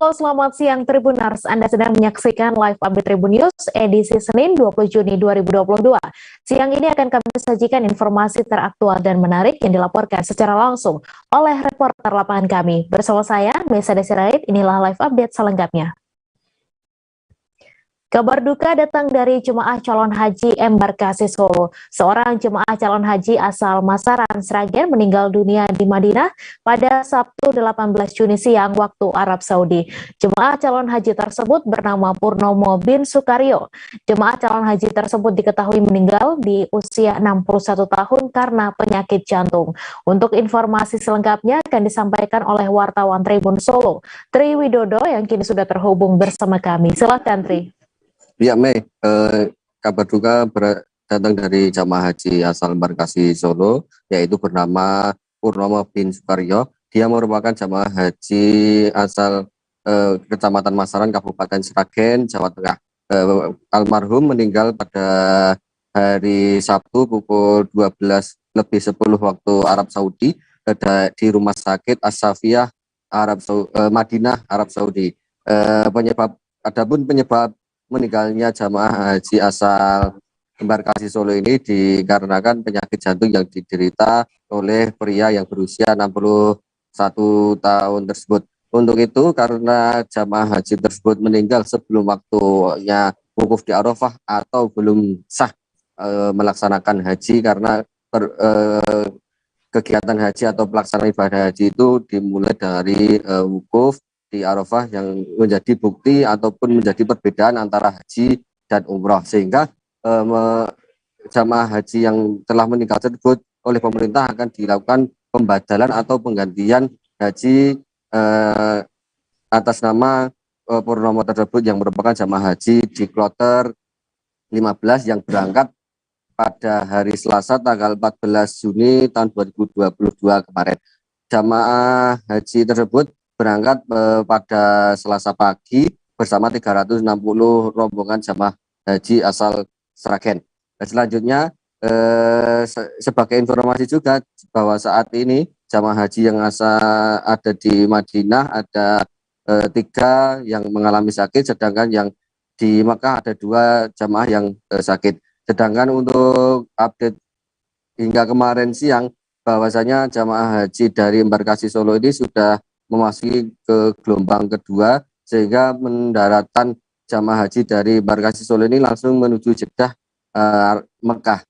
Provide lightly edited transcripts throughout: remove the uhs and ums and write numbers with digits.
Halo, selamat siang Tribuners. Anda sedang menyaksikan live update Tribun News edisi Senin 20 Juni 2022. Siang ini akan kami sajikan informasi teraktual dan menarik yang dilaporkan secara langsung oleh reporter lapangan kami. Bersama saya, Mesa Desirait, inilah live update selengkapnya. Kabar duka datang dari jemaah calon haji embarkasi Solo. Seorang jemaah calon haji asal Masaran, Sragen meninggal dunia di Madinah pada Sabtu 18 Juni siang waktu Arab Saudi. Jemaah calon haji tersebut bernama Purnomo bin Sukaryo. Jemaah calon haji tersebut diketahui meninggal di usia 61 tahun karena penyakit jantung. Untuk informasi selengkapnya akan disampaikan oleh wartawan Tribun Solo, Tri Widodo, yang kini sudah terhubung bersama kami. Silakan, Tri. Ya, Mei, kabar duka datang dari jamaah haji asal embarkasi Solo, yaitu bernama Purnomo bin Sukaryo. Dia merupakan jamaah haji asal Kecamatan Masaran, Kabupaten Sragen, Jawa Tengah. Almarhum meninggal pada hari Sabtu pukul 12:10 waktu Arab Saudi di Rumah Sakit As-Safiyah Madinah, Arab Saudi. Adapun penyebab meninggalnya jamaah haji asal embarkasi Solo ini dikarenakan penyakit jantung yang diderita oleh pria yang berusia 61 tahun tersebut. Untuk itu, karena jamaah haji tersebut meninggal sebelum waktunya wukuf di Arafah atau belum sah melaksanakan haji, karena kegiatan haji atau pelaksanaan ibadah haji itu dimulai dari wukuf di Arafah yang menjadi bukti ataupun menjadi perbedaan antara haji dan umroh, sehingga jamaah haji yang telah meninggal tersebut oleh pemerintah akan dilakukan pembadalan atau penggantian haji atas nama Purnomo tersebut yang merupakan jamaah haji di kloter 15 yang berangkat pada hari Selasa tanggal 14 Juni tahun 2022 kemarin. Jamaah haji tersebut berangkat pada Selasa pagi bersama 360 rombongan jamaah haji asal Sragen. Selanjutnya sebagai informasi juga bahwa saat ini jamaah haji yang ada di Madinah ada 3 yang mengalami sakit, sedangkan yang di Makkah ada 2 jamaah yang sakit. Sedangkan untuk update hingga kemarin siang, bahwasanya jamaah haji dari embarkasi Solo ini sudah memasuki ke gelombang kedua, sehingga mendaratan jamaah haji dari embarkasi Solo ini langsung menuju Jeddah, Mekah.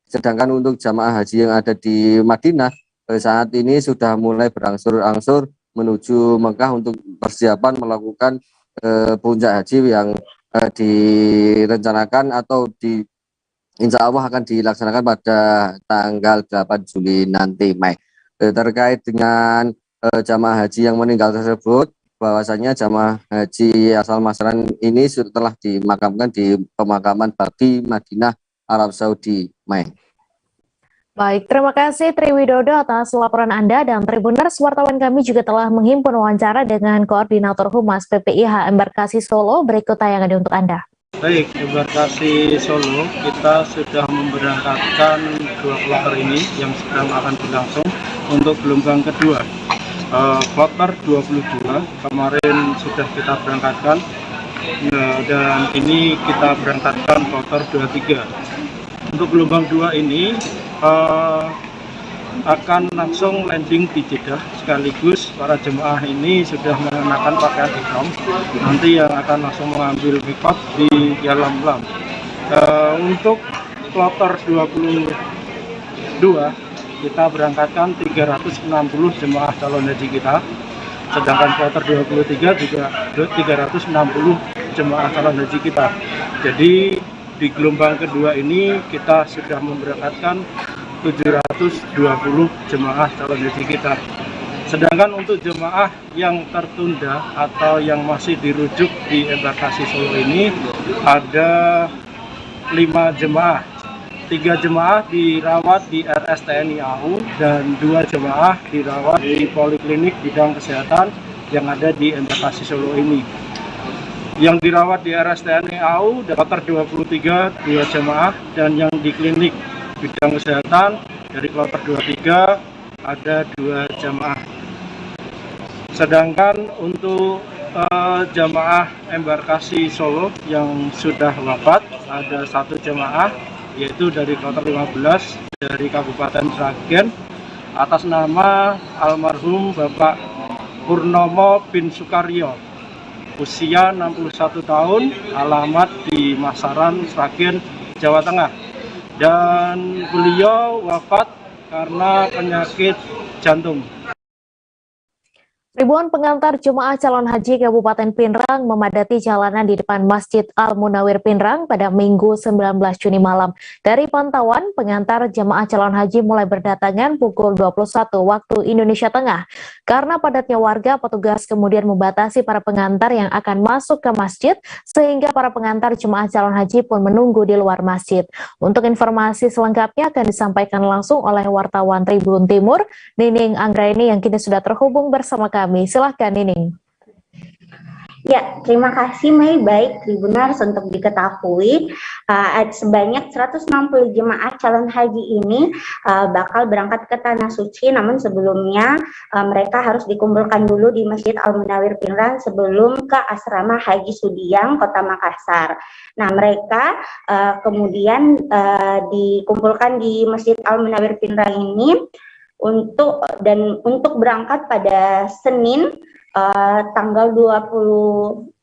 Sedangkan untuk jamaah haji yang ada di Madinah saat ini sudah mulai berangsur-angsur menuju Mekah untuk persiapan melakukan puncak haji yang direncanakan atau insya Allah akan dilaksanakan pada tanggal 8 Juli nanti, Mei. Terkait dengan jamaah haji yang meninggal tersebut, bahwasanya jamaah haji asal Masaran ini telah dimakamkan di pemakaman Baqi Madinah, Arab Saudi, Mei. Baik, terima kasih Tri Widodo atas laporan Anda, dan Tribuners, wartawan kami juga telah menghimpun wawancara dengan Koordinator Humas PPIH Embarkasi Solo. Berikut tayangan untuk Anda. Baik, embarkasi Solo kita sudah memberangkatkan 2 kloter ini yang sedang akan berlangsung untuk gelombang kedua. Kloter 22 kemarin sudah kita berangkatkan, dan ini kita berangkatkan kloter 23. Untuk gelombang 2 ini akan langsung landing di Jeddah, sekaligus para jemaah ini sudah mengenakan pakaian ihram, nanti yang akan langsung mengambil miqat di Yalamlam. Untuk kloter 22 kita berangkatkan 360 jemaah calon haji kita, sedangkan kloter 23 juga 360 jemaah calon haji kita. Jadi di gelombang kedua ini kita sudah memberangkatkan 720 jemaah calon haji kita. Sedangkan untuk jemaah yang tertunda atau yang masih dirujuk di embarkasi Solo ini ada 5 jemaah. 3 jemaah dirawat di RSTNI AU dan 2 jemaah dirawat di Poliklinik Bidang Kesehatan yang ada di embarkasi Solo ini. Yang dirawat di RSTNI AU kloter 23 2 jemaah, dan yang di klinik bidang kesehatan dari kloter 23 ada 2 jemaah. Sedangkan untuk jamaah embarkasi Solo yang sudah wafat, ada 1 jamaah yaitu dari kloter 15 dari Kabupaten Sragen atas nama almarhum Bapak Purnomo bin Sukaryo, usia 61 tahun, alamat di Masaran, Sragen, Jawa Tengah. Dan beliau wafat karena penyakit jantung. Ribuan pengantar jemaah calon haji Kabupaten Pinrang memadati jalanan di depan Masjid Al-Munawir Pinrang pada Minggu 19 Juni malam. Dari pantauan, pengantar jemaah calon haji mulai berdatangan pukul 21 waktu Indonesia Tengah. Karena padatnya warga, petugas kemudian membatasi para pengantar yang akan masuk ke masjid, sehingga para pengantar jemaah calon haji pun menunggu di luar masjid. Untuk informasi selengkapnya akan disampaikan langsung oleh wartawan Tribun Timur, Nining Anggraini yang kini sudah terhubung bersama kami. Silahkan Nining. Ya, terima kasih Mei. Baik, Tribuners, untuk diketahui sebanyak 160 jemaah calon haji ini bakal berangkat ke Tanah Suci, namun sebelumnya mereka harus dikumpulkan dulu di Masjid Al-Munawir Pinrang sebelum ke Asrama Haji Sudiang, Kota Makassar. Nah, mereka kemudian dikumpulkan di Masjid Al-Munawir Pinrang ini untuk berangkat pada Senin tanggal 20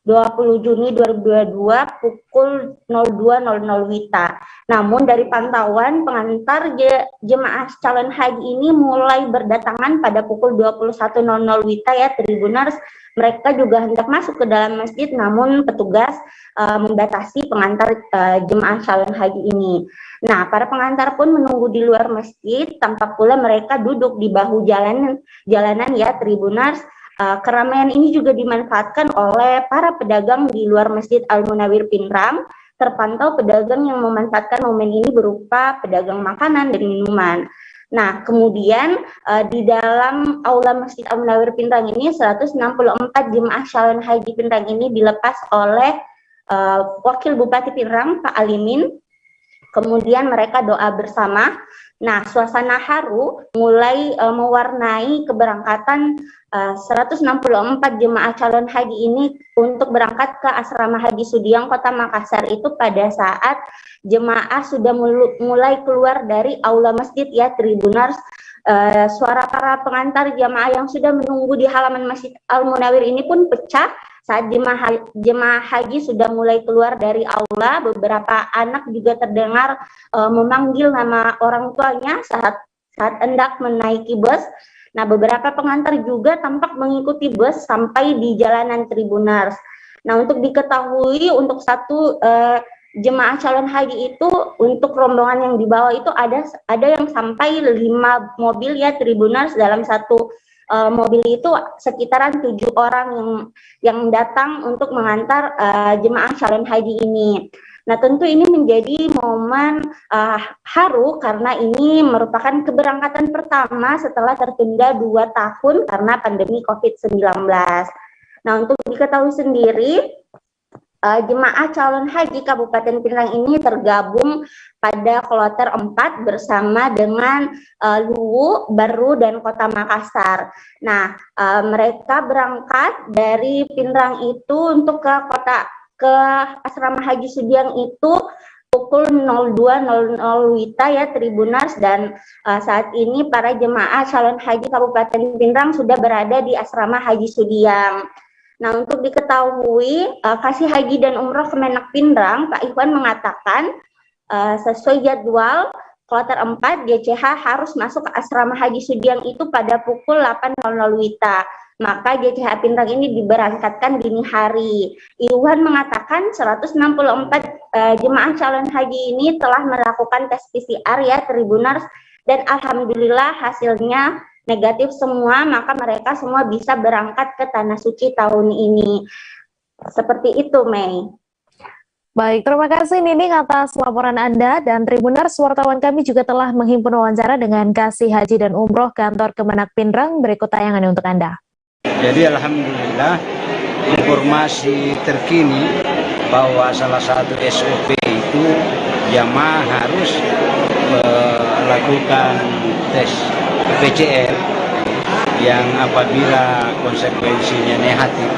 Juni 2022 pukul 02.00 WITA. Namun dari pantauan pengantar jemaah calon haji ini mulai berdatangan pada pukul 21.00 WITA ya Tribuners. Mereka juga hendak masuk ke dalam masjid, namun petugas membatasi pengantar jemaah calon haji ini. Nah, para pengantar pun menunggu di luar masjid, tampak pula mereka duduk di bahu jalanan ya Tribuners. Keramaian ini juga dimanfaatkan oleh para pedagang di luar Masjid Al-Munawir Pinrang. Terpantau pedagang yang memanfaatkan momen ini berupa pedagang makanan dan minuman. Nah, kemudian di dalam aula Masjid Al-Munawir Pinrang ini 164 jemaah calon haji Pinrang ini dilepas oleh Wakil Bupati Pinrang, Pak Alimin. Kemudian mereka doa bersama. Nah, suasana haru mulai mewarnai keberangkatan 164 jemaah calon haji ini untuk berangkat ke Asrama Haji Sudiang, Kota Makassar itu pada saat jemaah sudah mulai keluar dari aula masjid ya Tribuners. Suara para pengantar jemaah yang sudah menunggu di halaman Masjid Al-Munawir ini pun pecah saat jemaah haji sudah mulai keluar dari aula. Beberapa anak juga terdengar memanggil nama orang tuanya saat hendak menaiki bus. Nah, beberapa pengantar juga tampak mengikuti bus sampai di jalanan Tribuners. Nah, untuk diketahui untuk satu jemaah calon haji itu untuk rombongan yang dibawa itu ada yang sampai 5 mobil ya Tribuners. Dalam satu mobil itu sekitaran 7 orang yang datang untuk mengantar jemaah calon haji ini. Nah, tentu ini menjadi momen haru karena ini merupakan keberangkatan pertama setelah tertunda 2 tahun karena pandemi COVID-19. Nah, untuk diketahui sendiri, jemaah calon haji Kabupaten Pinrang ini tergabung pada kloter 4 bersama dengan Luwu, Baru, dan Kota Makassar. Nah, mereka berangkat dari Pinrang itu untuk ke Asrama Haji Sudiang itu pukul 02.00 WITA ya Tribuners, dan saat ini para jemaah calon haji Kabupaten Pinrang sudah berada di Asrama Haji Sudiang. Nah, untuk diketahui Kasih Haji dan Umroh Kemenak Pinrang, Pak Iwan mengatakan sesuai jadwal kloter 4 JCH harus masuk ke Asrama Haji Sudiang itu pada pukul 8.00 WITA. Maka JCH Pinrang ini diberangkatkan dini hari. Iwan mengatakan 164 jemaah calon haji ini telah melakukan tes PCR ya Tribuners, dan alhamdulillah hasilnya negatif semua, maka mereka semua bisa berangkat ke Tanah Suci tahun ini. Seperti itu, Mei. Baik, terima kasih Nining atas laporan Anda, dan Tribuners, wartawan kami juga telah menghimpun wawancara dengan Kasih Haji dan Umroh Kantor Kemenak Pinrang. Berikut tayangannya untuk Anda. Jadi alhamdulillah informasi terkini bahwa salah satu SOP itu jamaah harus melakukan tes PCR yang apabila konsekuensinya negatif,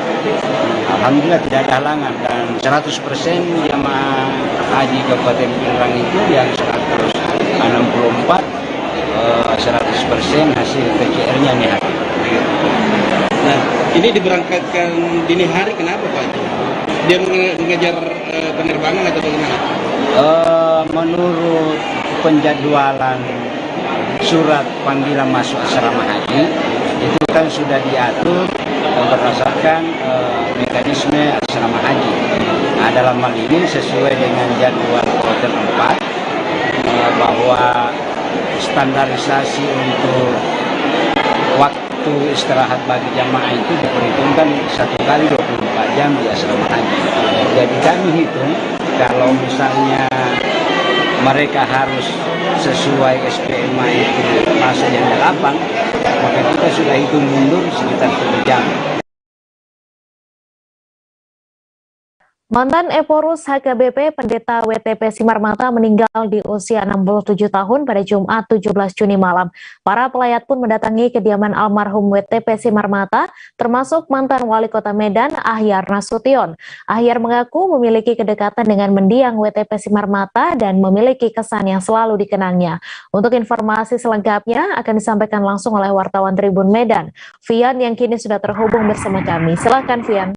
alhamdulillah tidak ada halangan, dan 100% jamaah haji Kabupaten Pindrang itu yang 164 100% hasil PCR-nya negatif. Nah, ini diberangkatkan dini hari, kenapa Pak? Dia mengejar penerbangan atau bagaimana? Menurut penjadwalan surat panggilan masuk asrama haji itu kan sudah diatur berdasarkan mekanisme asrama haji. Nah, dalam hal ini sesuai dengan jadwal kloter 4 bahwa standarisasi untuk waktu istirahat bagi jamaah itu diperhitungkan 1 kali 24 jam di asrama haji. Jadi kami hitung kalau misalnya mereka harus sesuai SPMA itu masuk yang 8, maka kita sudah hitung mundur sekitar 7 jam. Mantan Eporus HKBP Pendeta WTP Simarmata meninggal di usia 67 tahun pada Jumat 17 Juni malam. Para pelayat pun mendatangi kediaman almarhum WTP Simarmata, termasuk mantan Wali Kota Medan, Ahyar Nasution. Ahyar mengaku memiliki kedekatan dengan mendiang WTP Simarmata dan memiliki kesan yang selalu dikenangnya. Untuk informasi selengkapnya akan disampaikan langsung oleh wartawan Tribun Medan, Vian, yang kini sudah terhubung bersama kami. Silakan, Vian.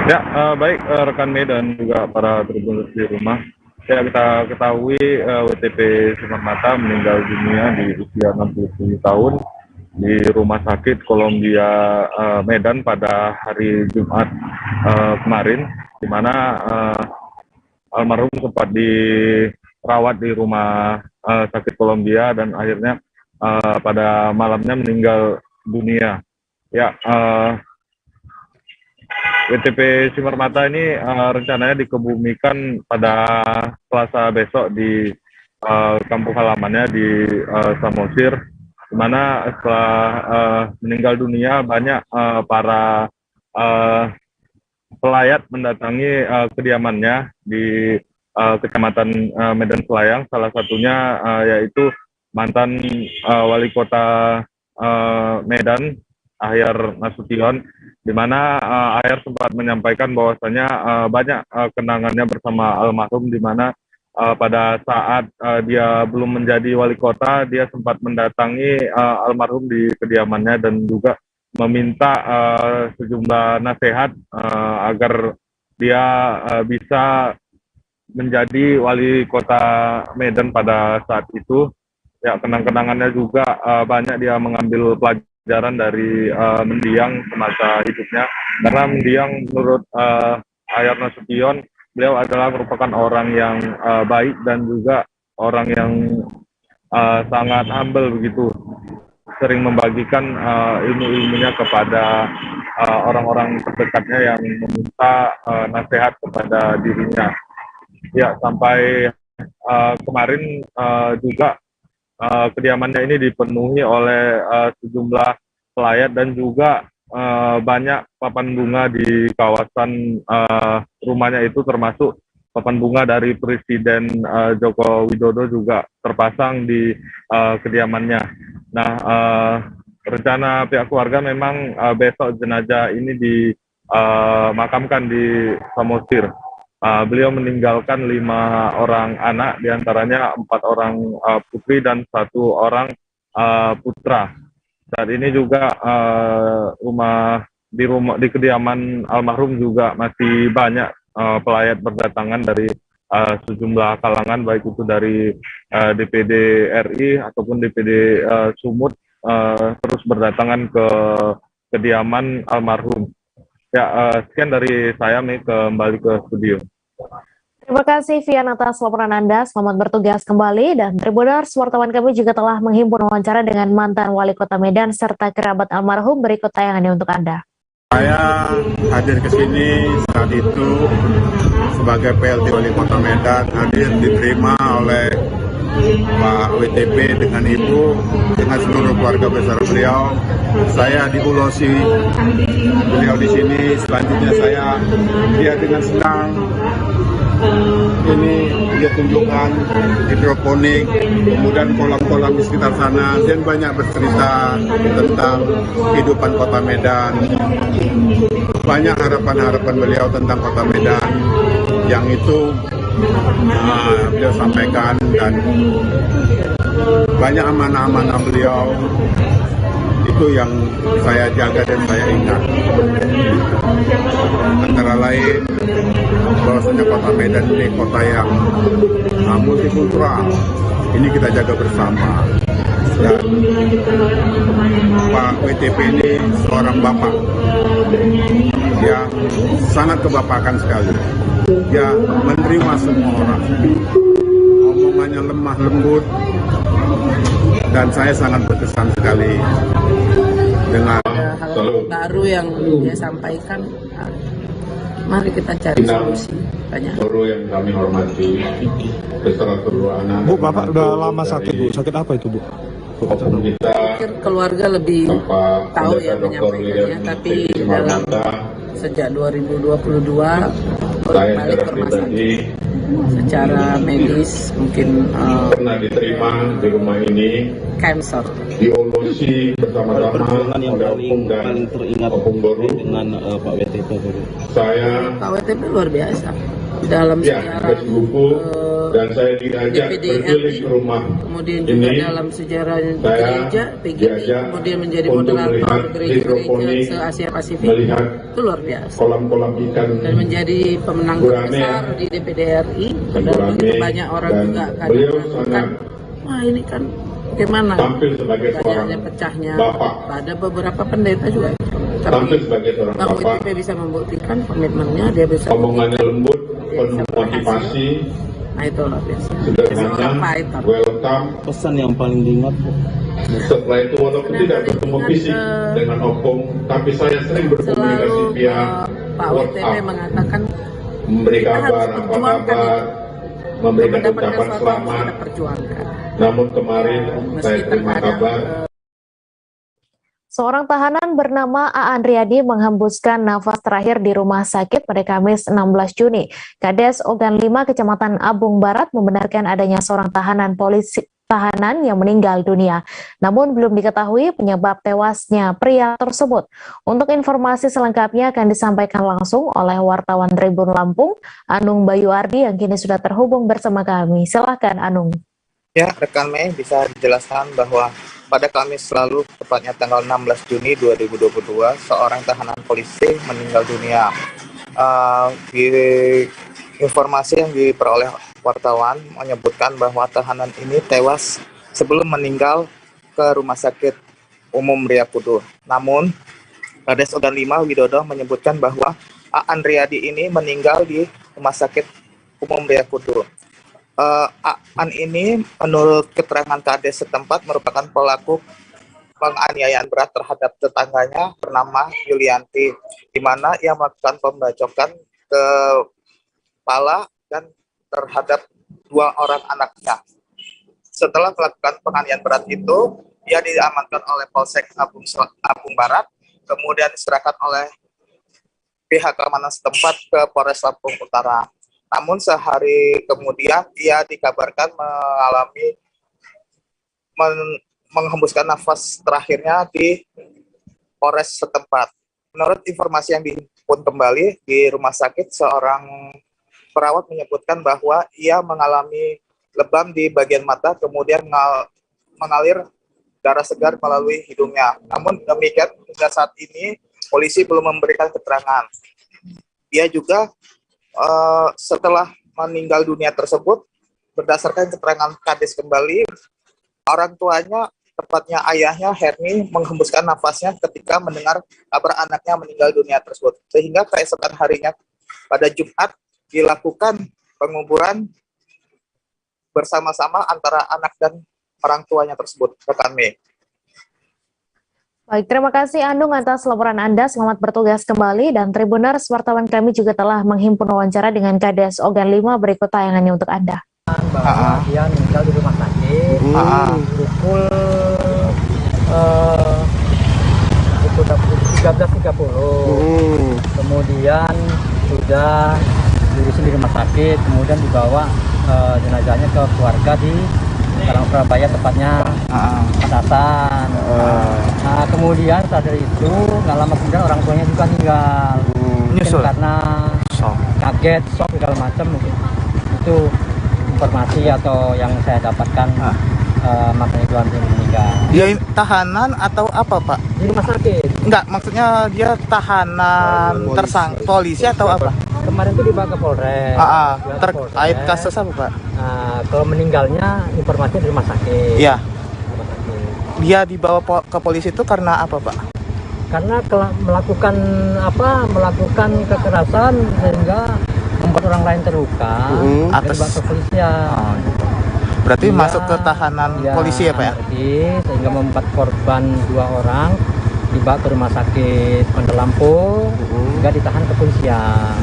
Ya, baik rekan Medan juga para tribuners di rumah. Ya, kita ketahui WTP Simarmata meninggal dunia di usia 67 tahun di Rumah Sakit Columbia Medan pada hari Jumat kemarin, di mana almarhum sempat dirawat di Rumah Sakit Columbia dan akhirnya pada malamnya meninggal dunia. Ya, WTP Simarmata ini rencananya dikebumikan pada Selasa besok di kampung halamannya di Samosir, di mana setelah meninggal dunia banyak para pelayat mendatangi kediamannya di Kecamatan Medan Selayang, salah satunya yaitu mantan Wali Kota Medan, Ahyar Nasution, di mana Ahyar sempat menyampaikan bahwasanya banyak kenangannya bersama almarhum, di mana pada saat dia belum menjadi wali kota, dia sempat mendatangi almarhum di kediamannya dan juga meminta sejumlah nasihat agar dia bisa menjadi wali kota Medan pada saat itu. Ya, kenang-kenangannya juga banyak dia mengambil pelajaran dari mendiang semasa hidupnya, karena mendiang menurut Ahyar Nasution, beliau adalah merupakan orang yang baik dan juga orang yang sangat humble begitu, sering membagikan ilmu-ilmunya kepada orang-orang terdekatnya yang meminta nasihat kepada dirinya. Ya, sampai kemarin juga kediamannya ini dipenuhi oleh sejumlah pelayat dan juga banyak papan bunga di kawasan rumahnya itu, termasuk papan bunga dari Presiden Joko Widodo juga terpasang di kediamannya. Nah, rencana pihak keluarga memang besok jenazah ini dimakamkan di Samosir. Beliau meninggalkan 5 orang anak, diantaranya 4 orang putri dan 1 orang putra. Saat ini juga di kediaman almarhum juga masih banyak pelayat berdatangan dari sejumlah kalangan, baik itu dari DPD RI ataupun DPD Sumut, terus berdatangan ke kediaman almarhum. Ya, sekian dari saya, kembali ke studio. Terima kasih Vian atas laporan Anda, selamat bertugas kembali. Dan Tribuners, wartawan kami juga telah menghimpun wawancara dengan mantan Wali Kota Medan serta kerabat almarhum, berikut tayangannya untuk Anda. Saya hadir ke sini saat itu sebagai PLT Wali Kota Medan, hadir diterima oleh Pak WTP dengan Ibu, dengan seluruh keluarga besar beliau. Saya diulosi beliau di sini. Selanjutnya dia dengan senang ini dia tunjukkan hidroponik, kemudian kolam-kolam di sekitar sana, dan banyak bercerita tentang kehidupan kota Medan. Banyak harapan-harapan beliau tentang kota Medan yang itu beliau sampaikan, dan banyak amanah-amanah beliau itu yang saya jaga dan saya ingat. Antara lain bahwasanya kota Medan ini kota yang multikultural, ini kita jaga bersama. Dan Pak WTP ini seorang bapak yang sangat kebapakan sekali. Dia menerima semua orang, omongannya lemah lembut, dan saya sangat berkesan sekali dengan hal baru yang dia sampaikan. Mari kita cari solusi. Banyak. Guru yang kami hormati, beserta kedua anak. Bu, Bapak udah lama sakit, Bu. Sakit apa itu, Bu? Pikir keluarga lebih tahu ya menyampaikannya, tapi dalam sejak 2022 balik ke rumah sakit secara medis mungkin pernah diterima di rumah ini, cancer, diulusi bersama-sama oleh opung dan opung baru dengan Pak WTP. Saya Pak WTP luar biasa dalam sejarah dan saya diajak berkeliling ke rumah kemudian juga ini, dalam sejarah gereja PGP, kemudian menjadi moderator gereja-gereja se-Asia Pasifik. Itu luar biasa. Kolam-kolam ikan Dan menjadi pemenang terbesar di DPD RI. Dan begitu banyak orang juga kadang mengatakan, wah ini kan bagaimana banyaknya pecahnya. Ada beberapa pendeta juga. Tapi Bang WTP bisa membuktikan komitmennya, dia bisa omongannya lembut, penuh motivasi. Nah itu luar biasa. Sederhana, welcome. Pesan yang paling diingat, Setelah itu walaupun tidak bertemu fisik dengan opung, tapi saya sering berkomunikasi via Pak WTP mengatakan memberi kita harus kabar, apa perjuangkan kabar, memberikan ucapan kita selamat. perjuangkan. Namun kemarin saya terima kabar. Seorang tahanan bernama Aan Riyadi menghembuskan nafas terakhir di rumah sakit pada Kamis 16 Juni. Kades Ogan 5 Kecamatan Abung Barat membenarkan adanya seorang tahanan yang meninggal dunia. Namun belum diketahui penyebab tewasnya pria tersebut. Untuk informasi selengkapnya akan disampaikan langsung oleh wartawan Tribun Lampung, Anung Bayu Ardi yang kini sudah terhubung bersama kami. Silakan Anung. Ya, rekan Mei bisa dijelaskan bahwa pada Kamis lalu, tepatnya tanggal 16 Juni 2022, seorang tahanan polisi meninggal dunia. Di informasi yang diperoleh wartawan menyebutkan bahwa tahanan ini tewas sebelum meninggal ke Rumah Sakit Umum Riyakudu. Namun, Kades Ogan 5 Widodo menyebutkan bahwa Aan Riyadi ini meninggal di Rumah Sakit Umum Riyakudu. Aan ini menurut keterangan Kades setempat merupakan pelaku penganiayaan berat terhadap tetangganya bernama Yulianti, di mana ia melakukan pembacokan ke kepala dan terhadap 2 orang anaknya. Setelah melakukan penganiayaan berat itu, ia diamankan oleh Polsek Abung Barat, kemudian diserahkan oleh pihak keamanan setempat ke Polres Lampung Utara. Namun sehari kemudian ia dikabarkan menghembuskan nafas terakhirnya di Polres setempat. Menurut informasi yang dihimpun kembali di rumah sakit, seorang perawat menyebutkan bahwa ia mengalami lebam di bagian mata, kemudian mengalir darah segar melalui hidungnya. Namun demikian, hingga saat ini polisi belum memberikan keterangan. Ia juga setelah meninggal dunia tersebut, berdasarkan keterangan Kades kembali, orang tuanya, tepatnya ayahnya Herni, menghembuskan nafasnya ketika mendengar kabar anaknya meninggal dunia tersebut. Sehingga keesokan harinya pada Jumat dilakukan penguburan bersama-sama antara anak dan orang tuanya tersebut. Rekan Mei. Baik, terima kasih Anung atas laporan Anda. Selamat bertugas kembali. Dan Tribuners, wartawan kami juga telah menghimpun wawancara dengan Kades Ogan 5. Berikut tayangannya untuk Anda. Dia meninggal di rumah sakit pukul 13.30. Kemudian sudah diurusin di rumah sakit, kemudian dibawa jenazahnya ke keluarga di Kalang Surabaya, tepatnya Padasan. Nah, kemudian saat itu nggak lama kemudian orang tuanya juga meninggal. Mungkin karena kaget, shock segala macam mungkin. Itu informasi atau yang saya dapatkan, makanya Tuhan meninggal. Dia tahanan atau apa, Pak? Di rumah sakit. Enggak, maksudnya dia tahanan tersangka polisi atau apa? Kemarin tuh dibawa ke Polres. Terkait kasus apa, Pak? Nah, kalau meninggalnya informasinya di rumah sakit. Iya. Dia dibawa ke polisi itu karena apa, Pak? Karena melakukan kekerasan sehingga membuat orang lain terluka. Atas kepolisian. Berarti masuk ke tahanan polisi ya, Pak ya? Sehingga membuat korban 2 orang dibawa ke rumah sakit Bandar Lampung, hingga ditahan kepolisian.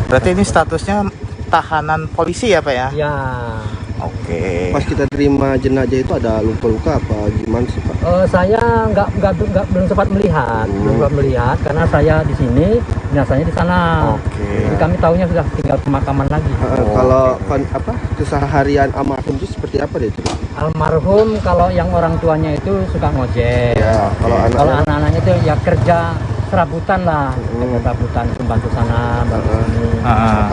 Berarti ini statusnya tahanan polisi ya, Pak ya? Ya. Oke. Pas kita terima jenazah itu ada luka-luka apa gimana sih, Pak? Saya belum sempat melihat, karena saya di sini, jenazahnya di sana. Oke. Jadi kami tahunya sudah tinggal pemakaman lagi. Kalau keseharian almarhum itu seperti apa deh itu, Pak? Almarhum kalau yang orang tuanya itu suka ngojek. Ya, kalau anak-anaknya itu ya kerja serabutan lah, serabutan, membantu sana, bantu sini.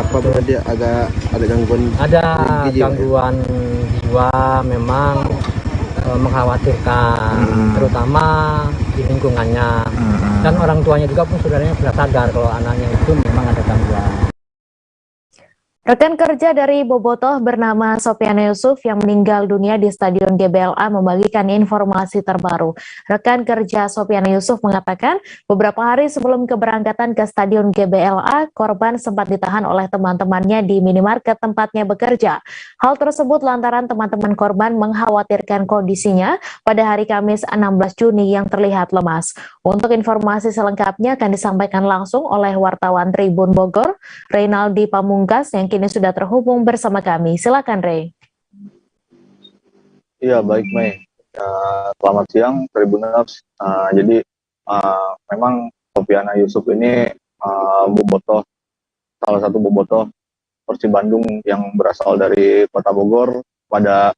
Apa benar dia agak ada gangguan? Ada gangguan jiwa, memang mengkhawatirkan, terutama di lingkungannya. Dan orang tuanya juga pun saudaranya sudah sadar kalau anaknya itu memang ada gangguan. Rekan kerja dari Bobotoh bernama Sopiana Yusuf yang meninggal dunia di Stadion GBLA membagikan informasi terbaru. Rekan kerja Sopiana Yusuf mengatakan beberapa hari sebelum keberangkatan ke Stadion GBLA, korban sempat ditahan oleh teman-temannya di minimarket tempatnya bekerja. Hal tersebut lantaran teman-teman korban mengkhawatirkan kondisinya pada hari Kamis 16 Juni yang terlihat lemas. Untuk informasi selengkapnya akan disampaikan langsung oleh wartawan Tribun Bogor, Reynaldi Pamungkas, yang kini sudah terhubung bersama kami. Silakan, Rey. Iya, baik, Mei. Selamat siang, Tribuners. Jadi memang Sopiana Yusuf ini bobotoh, salah satu bobotoh Persib Bandung yang berasal dari Kota Bogor pada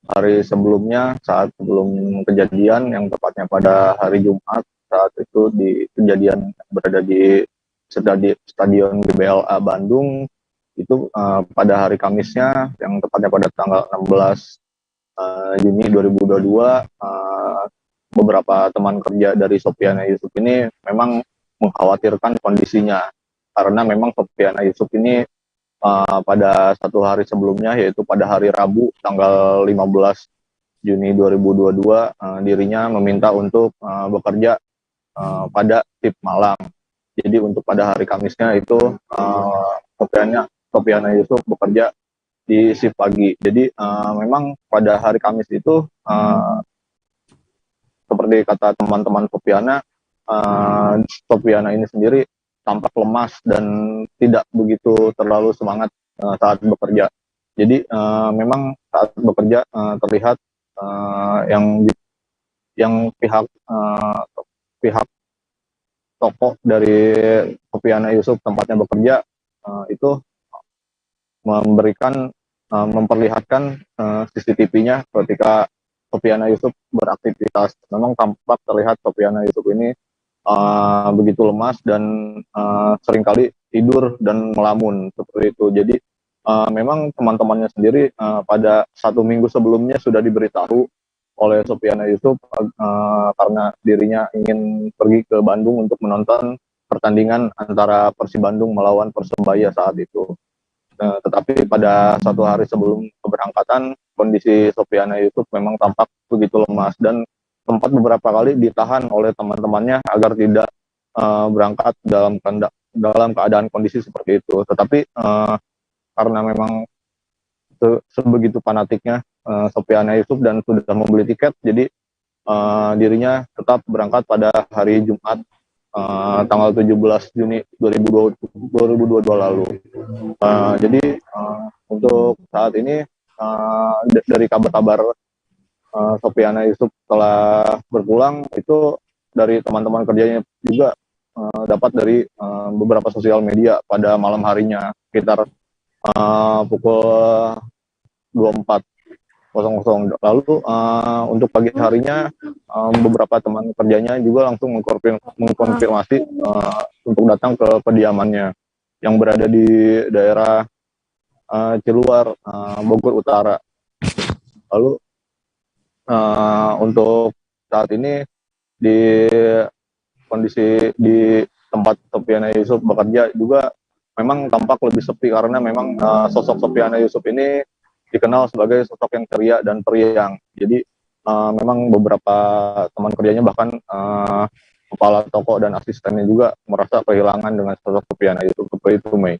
hari sebelumnya, saat sebelum kejadian yang tepatnya pada hari Jumat, saat itu di kejadian berada di Stadion GBLA Bandung. Itu pada hari Kamisnya yang tepatnya pada tanggal 16 Juni 2022, beberapa teman kerja dari Sopiana Yusuf ini memang mengkhawatirkan kondisinya karena memang Sopiana Yusuf ini pada satu hari sebelumnya, yaitu pada hari Rabu tanggal 15 Juni 2022, dirinya meminta untuk bekerja pada shift malam. Jadi untuk pada hari Kamisnya itu Sopiana Yusuf bekerja di shift pagi. Jadi memang pada hari Kamis itu seperti kata teman-teman Sopiana, Sopiana ini sendiri tampak lemas dan tidak begitu terlalu semangat saat bekerja. Jadi memang saat bekerja terlihat yang pihak toko dari Sopiana Yusuf tempatnya bekerja itu memperlihatkan CCTV-nya ketika Sopiana Yusuf beraktivitas. Memang tampak terlihat Sopiana Yusuf ini begitu lemas dan seringkali tidur dan melamun seperti itu. Jadi memang teman-temannya sendiri pada 1 minggu sebelumnya sudah diberitahu oleh Sopiana Yusuf karena dirinya ingin pergi ke Bandung untuk menonton pertandingan antara Persib Bandung melawan Persebaya saat itu. Tetapi pada 1 hari sebelum keberangkatan, kondisi Sopiana Yusuf memang tampak begitu lemas dan sempat beberapa kali ditahan oleh teman-temannya agar tidak berangkat dalam keadaan kondisi seperti itu. Tetapi karena memang sebegitu fanatiknya Sopiana Yusuf dan sudah membeli tiket, jadi dirinya tetap berangkat pada hari Jumat tanggal 17 Juni 2022 lalu. Jadi untuk saat ini dari kabar-kabar Sopiana Yusuf telah berpulang, itu dari teman-teman kerjanya juga dapat dari beberapa sosial media pada malam harinya sekitar pukul 24.00. Lalu untuk pagi harinya beberapa teman kerjanya juga langsung mengkonfirmasi untuk datang ke kediamannya yang berada di daerah Ciluar, Bogor Utara. Lalu untuk saat ini di kondisi di tempat Sofiana Yusuf bekerja juga memang tampak lebih sepi karena memang sosok Sofiana Yusuf ini dikenal sebagai sosok yang ceria dan periang. Jadi memang beberapa teman kerjanya bahkan kepala toko dan asistennya juga merasa kehilangan dengan sosok Sofiana Yusuf seperti itu, Mei.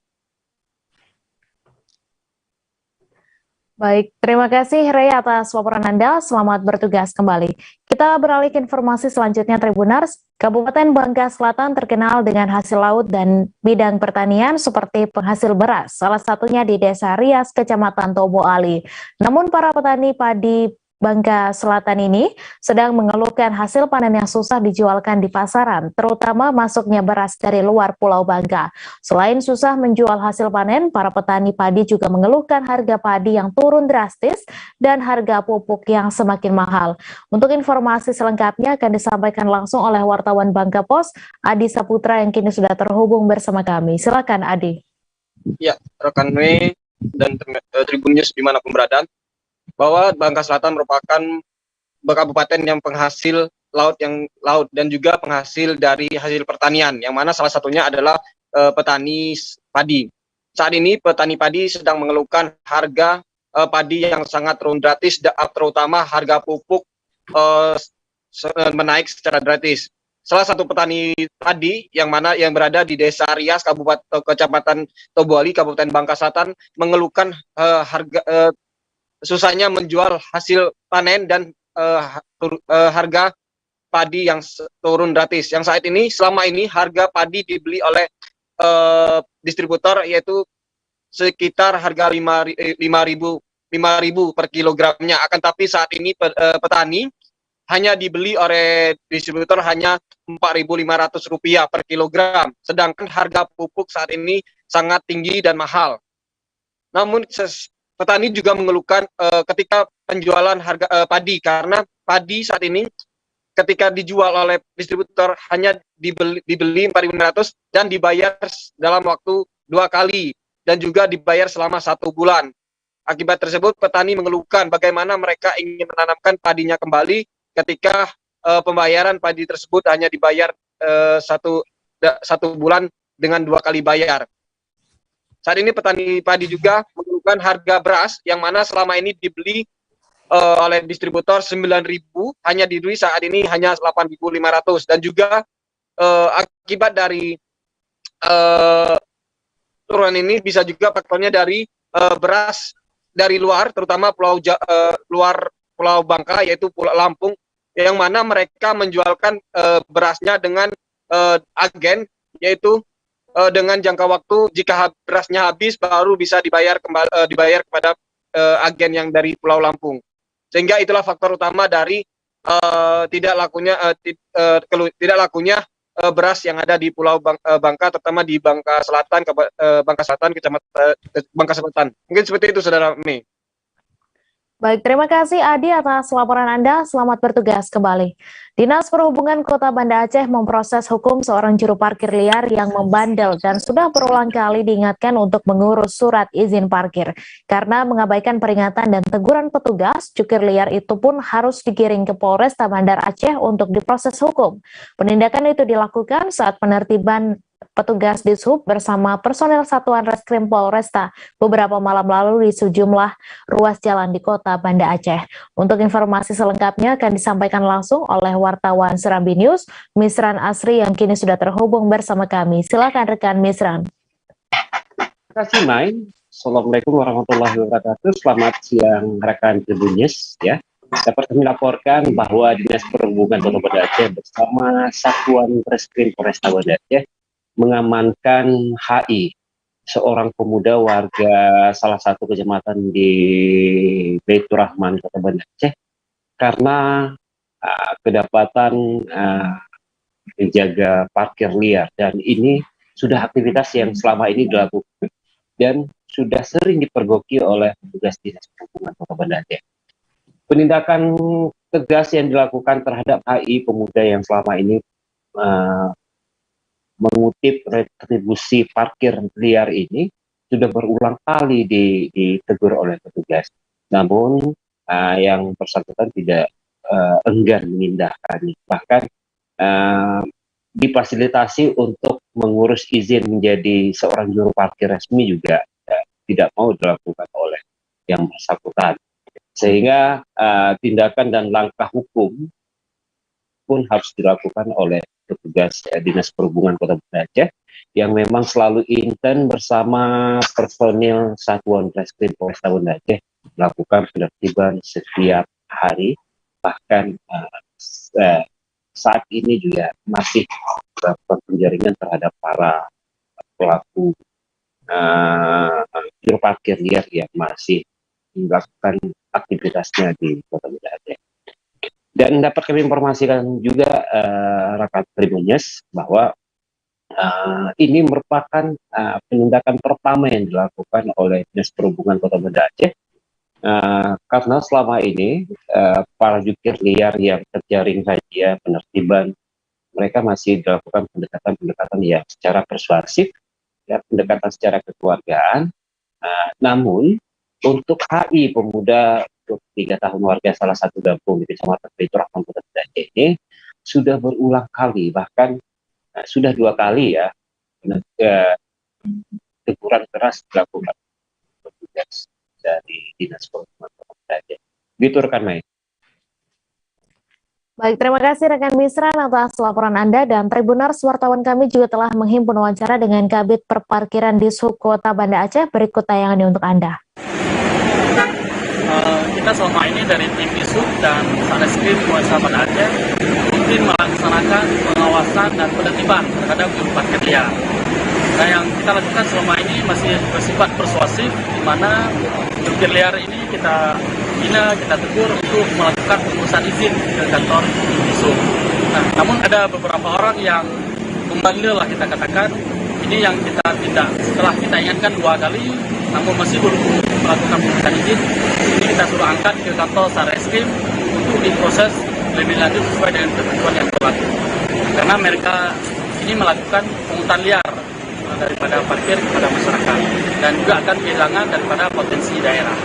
Baik, terima kasih Ray atas laporan Anda. Selamat bertugas kembali. Kita beralih ke informasi selanjutnya, Tribuners. Kabupaten Bangka Selatan terkenal dengan hasil laut dan bidang pertanian seperti penghasil beras, salah satunya di Desa Rias, Kecamatan Tobo Ali. Namun para petani padi Bangka Selatan ini sedang mengeluhkan hasil panen yang susah dijualkan di pasaran, terutama masuknya beras dari luar Pulau Bangka. Selain susah menjual hasil panen, para petani padi juga mengeluhkan harga padi yang turun drastis dan harga pupuk yang semakin mahal. Untuk informasi selengkapnya akan disampaikan langsung oleh wartawan Bangka Pos, Adi Saputra yang kini sudah terhubung bersama kami. Silakan Adi. Ya, rekan Mei dan Tribun News dimanapun berada, bahwa Bangka Selatan merupakan kabupaten yang penghasil laut dan juga penghasil dari hasil pertanian, yang mana salah satunya adalah petani padi. Saat ini petani padi sedang mengeluhkan harga padi yang sangat turun drastis, terutama harga pupuk menaik secara drastis. Salah satu petani padi yang berada di Desa Rias, Kecamatan Tobo Ali, Kabupaten Bangka Selatan, mengeluhkan susahnya menjual hasil panen dan harga padi yang turun drastis. Yang saat ini, selama ini harga padi dibeli oleh distributor yaitu sekitar harga 5.000 per kilogramnya. Akan tapi saat ini petani hanya dibeli oleh distributor hanya Rp4.500 per kilogram. Sedangkan harga pupuk saat ini sangat tinggi dan mahal. Namun petani juga mengeluhkan ketika penjualan harga padi, karena padi saat ini ketika dijual oleh distributor hanya dibeli 4.500 dan dibayar dalam waktu 2 kali dan juga dibayar selama 1 bulan. Akibat tersebut petani mengeluhkan bagaimana mereka ingin menanamkan padinya kembali ketika pembayaran padi tersebut hanya dibayar 1 bulan dengan 2 kali bayar. Saat ini petani padi juga mengeluhkan harga beras yang mana selama ini dibeli oleh distributor 9.000, hanya dibeli saat ini hanya 8.500, dan juga akibat dari turunan ini bisa juga faktornya dari beras dari luar, terutama luar Pulau Bangka, yaitu Pulau Lampung, yang mana mereka menjualkan berasnya dengan agen, yaitu dengan jangka waktu jika berasnya habis baru bisa dibayar kepada agen yang dari Pulau Lampung. Sehingga itulah faktor utama dari tidak lakunya beras yang ada di Pulau Bangka, terutama di Bangka Selatan, Kecamatan Bangka Selatan. Mungkin seperti itu, Saudara Mei. Baik, terima kasih Adi atas laporan Anda. Selamat bertugas kembali. Dinas Perhubungan Kota Banda Aceh memproses hukum seorang juru parkir liar yang membandel dan sudah berulang kali diingatkan untuk mengurus surat izin parkir. Karena mengabaikan peringatan dan teguran petugas, jukir liar itu pun harus digiring ke Polresta Bandar Aceh untuk diproses hukum. Penindakan itu dilakukan saat penertiban petugas Dishub bersama personel Satuan Reskrim Polresta beberapa malam lalu di sejumlah ruas jalan di Kota Banda Aceh. Untuk informasi selengkapnya akan disampaikan langsung oleh wartawan Serambi News, Misran Asri yang kini sudah terhubung bersama kami. Silakan rekan Misran. Terima kasih, Mai. Assalamualaikum warahmatullahi wabarakatuh. Selamat siang rekan Tribun News ya. Dapat kami laporkan bahwa Dinas Perhubungan Kota Banda Aceh bersama Satuan Reskrim Polresta Banda Aceh mengamankan HI, seorang pemuda warga salah satu kecamatan di Baitur Rahman, Kota Banda Aceh, karena kedapatan menjaga parkir liar, dan ini sudah aktivitas yang selama ini dilakukan dan sudah sering dipergoki oleh petugas Dinas Perhubungan Kota Banda Aceh. Penindakan tegas yang dilakukan terhadap HI pemuda yang selama ini mengutip retribusi parkir liar ini sudah berulang kali ditegur oleh petugas. Namun yang bersangkutan tidak enggan mengindahkannya. Bahkan difasilitasi untuk mengurus izin menjadi seorang juru parkir resmi juga tidak mau dilakukan oleh yang bersangkutan. Sehingga tindakan dan langkah hukum pun harus dilakukan oleh petugas Dinas Perhubungan Kota Banda Aceh yang memang selalu intens bersama personil Satuan Reskrim Polresta Banda Aceh melakukan penertiban setiap hari. Bahkan saat ini juga masih melakukan penjaringan terhadap para pelaku juru parkir liar yang masih melakukan aktivitasnya di Kota Banda Aceh. Dan dapat kami informasikan juga rekan Tribunnews bahwa ini merupakan penindakan pertama yang dilakukan oleh Dinas Perhubungan Kota Banda Aceh karena selama ini para jukir liar yang terjaring razia penertiban, mereka masih dilakukan pendekatan-pendekatan yang secara persuasif, ya, pendekatan secara kekeluargaan. Namun untuk HI pemuda 3 tahun warga salah satu kampung di Kecamatan Baitur Rahman Kota Banda Aceh ini sudah berulang kali, bahkan sudah 2 kali ya teguran keras dilakukan petugas dari Dinas Perhubungan Kota Banda Aceh. Gitu rekan Mai. Baik, terima kasih rekan Misran atas laporan Anda, dan Tribuners wartawan kami juga telah menghimpun wawancara dengan Kabid Perparkiran di Kota Banda Aceh. Berikut tayangannya untuk Anda. Kita selama ini dari tim Disub dan Satreskrim Polresta Banda Aceh rutin melaksanakan pengawasan dan penertiban terhadap juru parkir liar. Nah, yang kita lakukan selama ini masih bersifat persuasif, di mana jukir liar ini kita bina, kita tegur untuk melakukan pengurusan izin ke kantor Disub. Nah, namun ada beberapa orang yang membandel lah kita katakan, ini yang kita tindak setelah kita ingatkan 2 kali, namun masih belum melakukan pengurusan izin. Ini kita suruh angkat ke kantor Satreskrim untuk diproses lebih lanjut sesuai dengan ketentuan yang berlaku. Karena mereka ini melakukan pungutan liar daripada parkir kepada masyarakat dan juga akan kehilangan daripada potensi daerah.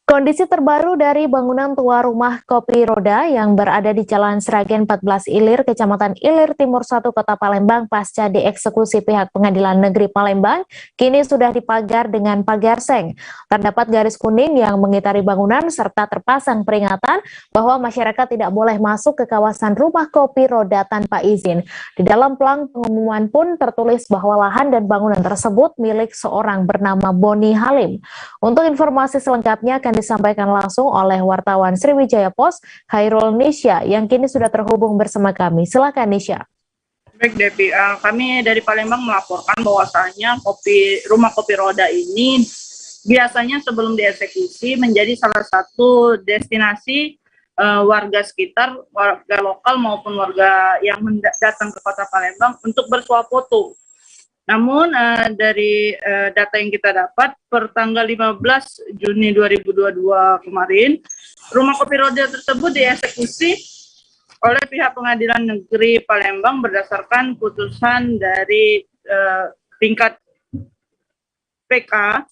Kondisi terbaru dari bangunan tua rumah kopi roda yang berada di Jalan Sragen 14 Ilir, Kecamatan Ilir Timur 1, Kota Palembang pasca dieksekusi pihak Pengadilan Negeri Palembang, kini sudah dipagar dengan pagar seng. Terdapat garis kuning yang mengitari bangunan serta terpasang peringatan bahwa masyarakat tidak boleh masuk ke kawasan rumah kopi roda tanpa izin. Di dalam pelang pengumuman pun tertulis bahwa lahan dan bangunan tersebut milik seorang bernama Boni Halim. Untuk informasi selengkapnya akan disampaikan langsung oleh wartawan Sriwijaya Post, Khairul Nisha, yang kini sudah terhubung bersama kami. Silakan Nisha. Baik Devi, kami dari Palembang melaporkan bahwasanya rumah kopi roda ini biasanya sebelum dieksekusi menjadi salah satu destinasi warga sekitar, warga lokal maupun warga yang datang ke Kota Palembang untuk bersuah foto. Namun dari data yang kita dapat per tanggal 15 Juni 2022 kemarin, rumah kopi roda tersebut dieksekusi oleh pihak Pengadilan Negeri Palembang berdasarkan putusan dari tingkat PK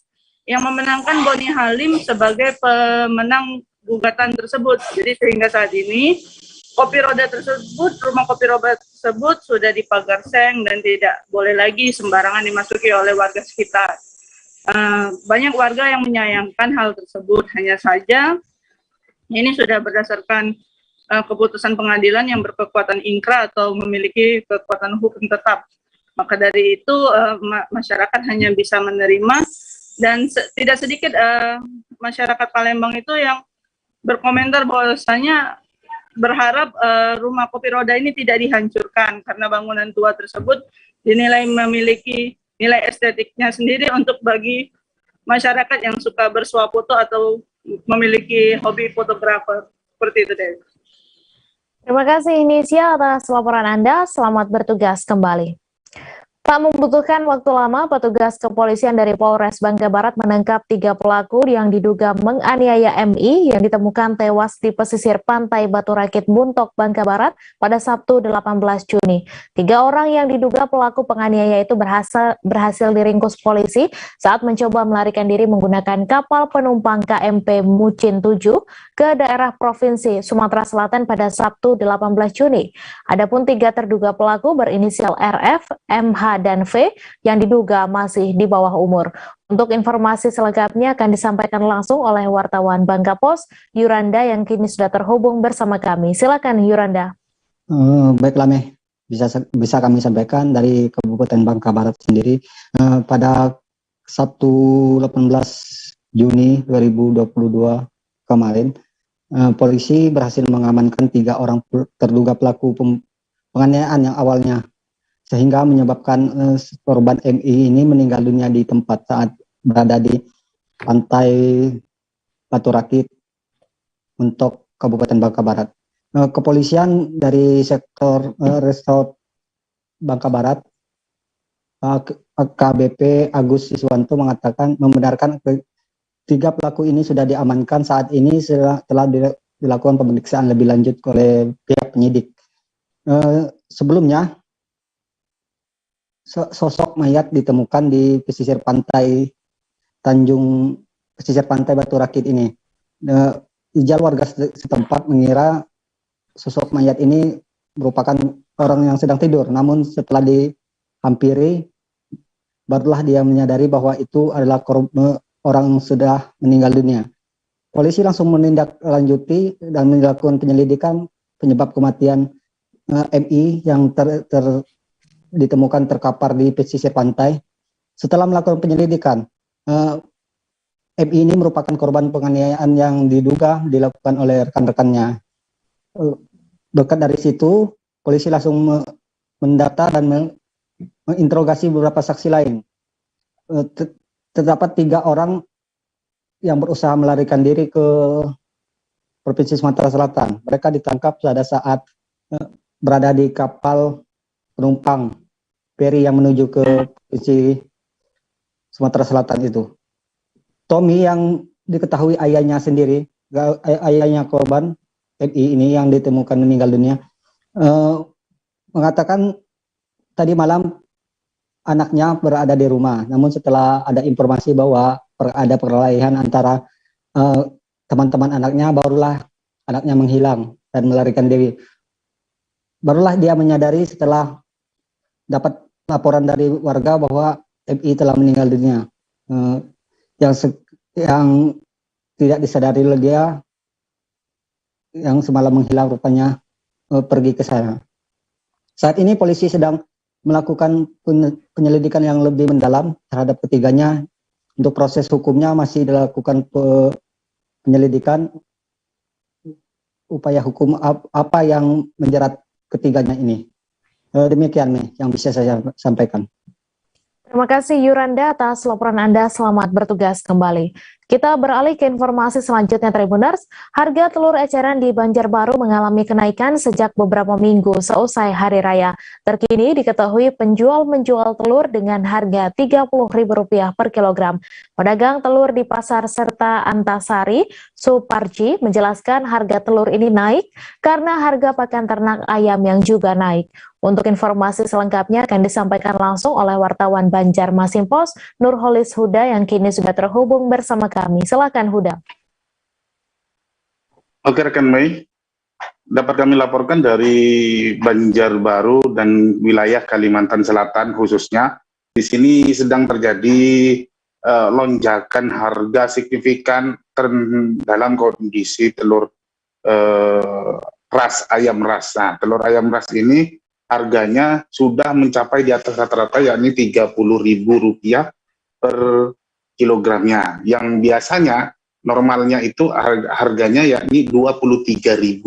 yang memenangkan Boni Halim sebagai pemenang gugatan tersebut. Jadi sehingga saat ini rumah kopi roda tersebut sudah dipagar seng dan tidak boleh lagi sembarangan dimasuki oleh warga sekitar. Banyak warga yang menyayangkan hal tersebut, hanya saja ini sudah berdasarkan keputusan pengadilan yang berkekuatan ingkrah atau memiliki kekuatan hukum tetap. Maka dari itu masyarakat hanya bisa menerima, dan tidak sedikit masyarakat Palembang itu yang berkomentar bahwasanya berharap rumah kopi roda ini tidak dihancurkan karena bangunan tua tersebut dinilai memiliki nilai estetiknya sendiri untuk bagi masyarakat yang suka bersuah foto atau memiliki hobi fotografer. Seperti itu, Dewi. Terima kasih Inisia atas laporan Anda. Selamat bertugas kembali. Tak membutuhkan waktu lama, petugas kepolisian dari Polres Bangka Barat menangkap 3 pelaku yang diduga menganiaya MI yang ditemukan tewas di pesisir pantai Batu Rakit Buntok, Bangka Barat pada Sabtu 18 Juni. 3 orang yang diduga pelaku penganiaya itu berhasil diringkus polisi saat mencoba melarikan diri menggunakan kapal penumpang KMP Mucin 7 ke daerah Provinsi Sumatera Selatan pada Sabtu 18 Juni. Adapun 3 terduga pelaku berinisial RF, MH, dan V yang diduga masih di bawah umur. Untuk informasi selengkapnya akan disampaikan langsung oleh wartawan Bangka Pos, Yuranda, yang kini sudah terhubung bersama kami. Silakan Yuranda. Baiklah Meh, bisa kami sampaikan dari Kabupaten Bangka Barat sendiri pada Sabtu 18 Juni 2022 kemarin, polisi berhasil mengamankan 3 orang terduga pelaku penganiayaan yang awalnya, sehingga menyebabkan korban MI ini meninggal dunia di tempat saat berada di pantai Batu Rakit untuk Kabupaten Bangka Barat. Kepolisian dari sektor Resort Bangka Barat, AKBP Agus Iswanto membenarkan 3 pelaku ini sudah diamankan. Saat ini telah dilakukan pemeriksaan lebih lanjut oleh pihak penyidik. Sebelumnya, sosok mayat ditemukan di pesisir pantai Batu Rakit ini. Ijal warga setempat mengira sosok mayat ini merupakan orang yang sedang tidur, namun setelah dihampiri barulah dia menyadari bahwa itu adalah orang yang sudah meninggal dunia. Polisi langsung menindaklanjuti dan melakukan penyelidikan penyebab kematian MI yang ditemukan terkapar di pesisir pantai. Setelah melakukan penyelidikan, MI ini merupakan korban penganiayaan yang diduga dilakukan oleh rekan-rekannya. Berkat dari situ, polisi langsung mendata dan menginterogasi beberapa saksi lain. Terdapat 3 orang yang berusaha melarikan diri ke Provinsi Sumatera Selatan. Mereka ditangkap pada saat berada di kapal penumpang feri yang menuju ke Provinsi Sumatera Selatan itu. Tommy yang diketahui ayahnya sendiri, ayahnya korban MI ini yang ditemukan meninggal dunia, mengatakan tadi malam anaknya berada di rumah. Namun setelah ada informasi bahwa ada perkelahian antara teman-teman anaknya, barulah anaknya menghilang dan melarikan diri. Barulah dia menyadari setelah dapat laporan dari warga bahwa MI telah meninggal dunia. Yang tidak disadari oleh dia, yang semalam menghilang rupanya pergi ke sana. Saat ini polisi sedang melakukan penyelidikan yang lebih mendalam terhadap ketiganya. Untuk proses hukumnya masih dilakukan penyelidikan upaya hukum apa yang menjerat ketiganya ini. Demikian nih yang bisa saya sampaikan. Terima kasih Yuranda atas laporan Anda. Selamat bertugas kembali. Kita beralih ke informasi selanjutnya, Tribuners. Harga telur eceran di Banjarbaru mengalami kenaikan sejak beberapa minggu seusai Hari Raya. Terkini diketahui penjual menjual telur dengan harga Rp30.000 per kilogram. Pedagang telur di Pasar Serta Antasari, Suparji, menjelaskan harga telur ini naik karena harga pakan ternak ayam yang juga naik. Untuk informasi selengkapnya akan disampaikan langsung oleh wartawan Banjarmasin Pos, Nurholis Huda, yang kini sudah terhubung bersama kami. Silakan Huda. Oke rekan Mei, dapat kami laporkan dari Banjarbaru dan wilayah Kalimantan Selatan khususnya. Di sini sedang terjadi lonjakan harga signifikan dalam kondisi telur ras ayam ras. Nah, telur ayam ras ini harganya sudah mencapai di atas rata-rata, yakni Rp30.000 per kilogramnya. Yang biasanya normalnya itu harganya yakni Rp23.000.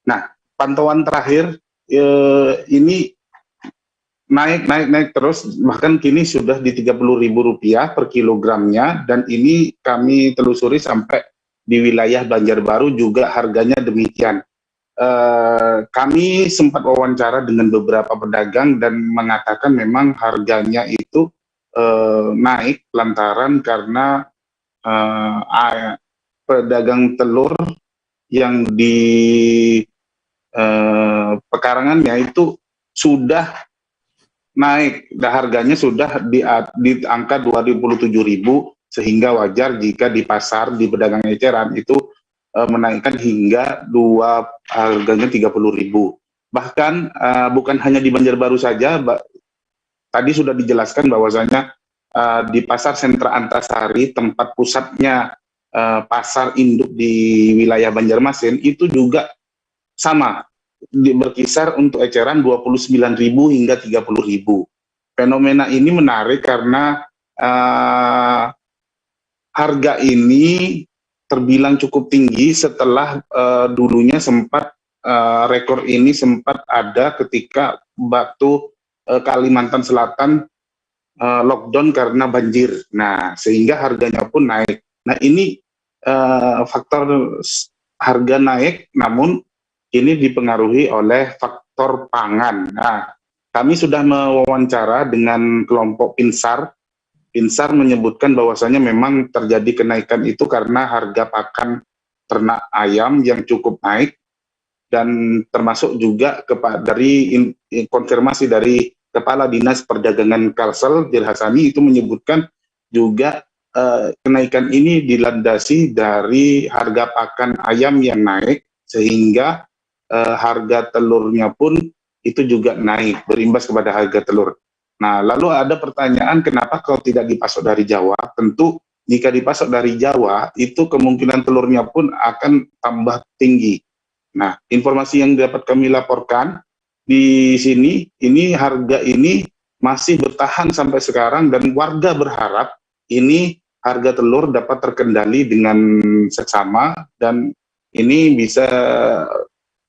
Nah, pantauan terakhir ini naik terus, bahkan kini sudah di Rp30.000 per kilogramnya, dan ini kami telusuri sampai di wilayah Banjarbaru juga harganya demikian. kami sempat wawancara dengan beberapa pedagang dan mengatakan memang harganya itu naik lantaran karena pedagang telur yang di pekarangannya itu sudah naik, harganya sudah di angka 27.000, sehingga wajar jika di pasar di pedagang eceran itu menaikkan hingga harganya 30.000. Bahkan bukan hanya di Banjarbaru saja, tadi sudah dijelaskan bahwasanya di pasar sentra Antasari, tempat pusatnya pasar induk di wilayah Banjarmasin, itu juga sama, berkisar untuk eceran 29.000 hingga 30.000. Fenomena ini menarik karena harga ini terbilang cukup tinggi setelah dulunya sempat rekor ini sempat ada ketika Kalimantan Selatan lockdown karena banjir. Nah, sehingga harganya pun naik. Nah, ini faktor harga naik, namun ini dipengaruhi oleh faktor pangan. Nah, kami sudah mewawancara dengan kelompok Pinsar. Pinsar menyebutkan bahwasanya memang terjadi kenaikan itu karena harga pakan ternak ayam yang cukup naik, dan termasuk juga dari konfirmasi dari Kepala Dinas Perdagangan Kalsel, Dirhasani, itu menyebutkan juga kenaikan ini dilandasi dari harga pakan ayam yang naik, sehingga harga telurnya pun itu juga naik, berimbas kepada harga telur. Nah, lalu ada pertanyaan, kenapa kalau tidak dipasok dari Jawa? Tentu jika dipasok dari Jawa, itu kemungkinan telurnya pun akan tambah tinggi. Nah, informasi yang dapat kami laporkan di sini, ini harga ini masih bertahan sampai sekarang, dan warga berharap ini harga telur dapat terkendali dengan seksama, dan ini bisa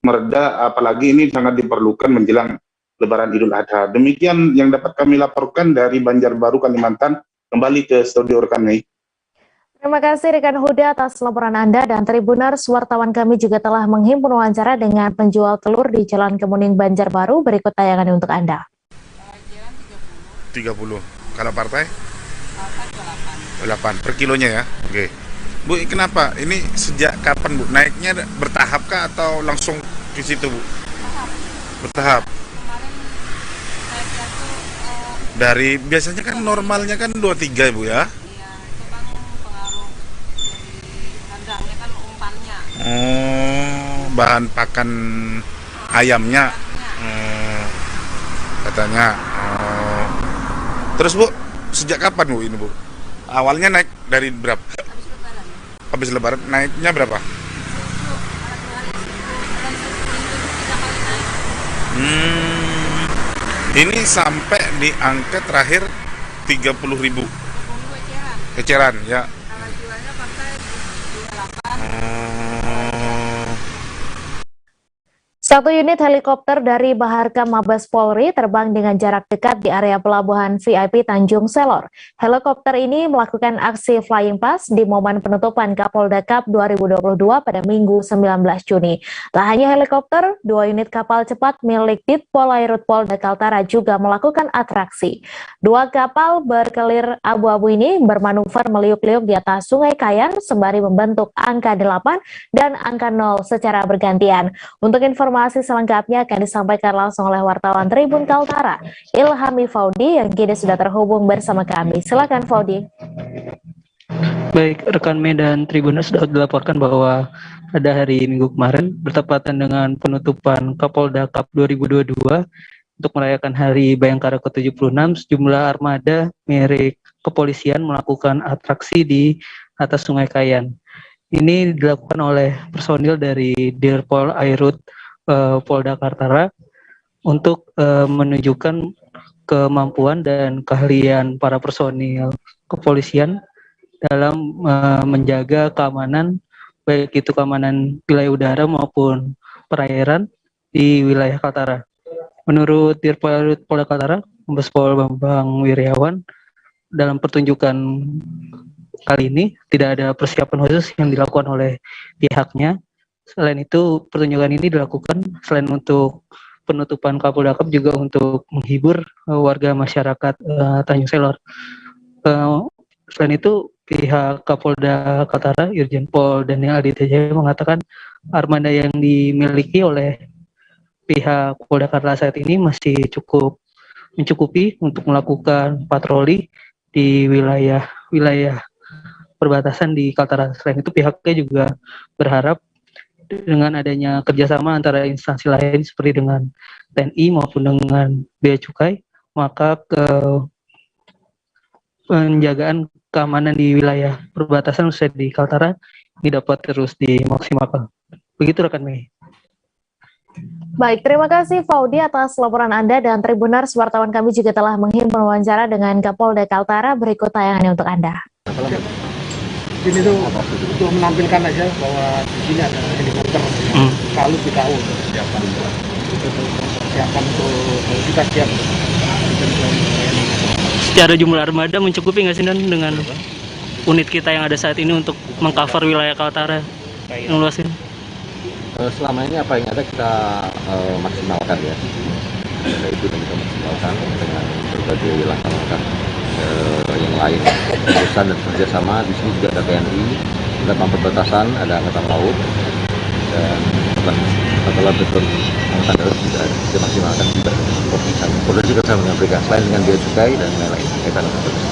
mereda, apalagi ini sangat diperlukan menjelang Lebaran Idul Adha. Demikian yang dapat kami laporkan dari Banjarbaru, Kalimantan. Kembali ke studio rekan Mei. Terima kasih rekan Huda atas laporan Anda, dan Tribuners, wartawan kami juga telah menghimpun wawancara dengan penjual telur di Jalan Kemuning, Banjarbaru. Berikut tayangan untuk Anda. 30. Kalau partai? 8 per kilonya ya. Oke. Bu, kenapa? Ini sejak kapan, Bu? Naiknya bertahap kah atau langsung ke situ, Bu? Bertahap. Dari biasanya kan normalnya kan 23, Bu ya? Oh, bahan pakan ayamnya katanya. Terus Bu, sejak kapan Bu ini Bu? Awalnya naik dari berapa? Habis Lebaran naiknya berapa? Ini sampai di angka terakhir 30.000 eceran ya. Satu unit helikopter dari Baharka Mabes Polri terbang dengan jarak dekat di area pelabuhan VIP Tanjung Selor. Helikopter ini melakukan aksi flying pass di momen penutupan Kapolda Cup 2022 pada Minggu 19 Juni. Tak hanya helikopter, 2 unit kapal cepat milik Ditpol Airut Polda Kaltara juga melakukan atraksi. 2 kapal berkelir abu-abu ini bermanuver meliuk-liuk di atas Sungai Kayan sembari membentuk angka 8 dan angka 0 secara bergantian. Untuk informasi selengkapnya akan disampaikan langsung oleh wartawan Tribun Kaltara, Ilhami Faudi, yang kini sudah terhubung bersama kami. Silakan Faudi. Baik, rekan Medan Tribuners, sudah dilaporkan bahwa pada hari Minggu kemarin bertepatan dengan penutupan Kapolda Cup 2022 untuk merayakan Hari Bayangkara ke-76, sejumlah armada merek kepolisian melakukan atraksi di atas Sungai Kayan. Ini dilakukan oleh personil dari Dirpol Airut Polda Kaltara untuk menunjukkan kemampuan dan keahlian para personil kepolisian dalam menjaga keamanan, baik itu keamanan wilayah udara maupun perairan di wilayah Kaltara. Menurut Dirpol Polda Kaltara, Kombes Pol Bambang Wiryawan, dalam pertunjukan kali ini tidak ada persiapan khusus yang dilakukan oleh pihaknya, Selain itu, pertunjukan ini dilakukan selain untuk penutupan Kapolda Cup juga untuk menghibur warga masyarakat Tanjung Selor. Selain itu, pihak Kapolda Kaltara, Irjen Pol Daniel Aditya Jaya mengatakan armada yang dimiliki oleh pihak Polda Kaltara saat ini masih cukup mencukupi untuk melakukan patroli di wilayah perbatasan di Kaltara. Selain itu, pihaknya juga berharap dengan adanya kerjasama antara instansi lain seperti dengan TNI maupun dengan Bea Cukai, maka penjagaan keamanan di wilayah perbatasan khususnya di Kaltara ini dapat terus dimaksimalkan. Begitu rekan Mei. Baik, terima kasih Faudi atas laporan Anda, dan Tribuners wartawan kami juga telah menghimpun wawancara dengan Kapolda Kaltara. Berikut tayangannya untuk Anda. Ini tuh untuk menampilkan aja bahwa di sini ada helikopter Palu PKU siapkan untuk kita siap. Secara jumlah armada mencukupi nggak sih Dan dengan unit kita yang ada saat ini untuk mengcover wilayah Kaltara yang luas ini? Selama ini apa yang ada kita maksimalkan ya, itu kita maksimalkan dengan berbagai langkah-langkah yang lain, urusan dan kerjasama. Di sini juga ada TNI, ada perbatasan, ada angkatan laut, dan setelah betul angkatan darat juga dimaksimalkan juga. Polda juga sama menyampaikan selain dengan Bea Cukai dan lain-lain kaitan dengan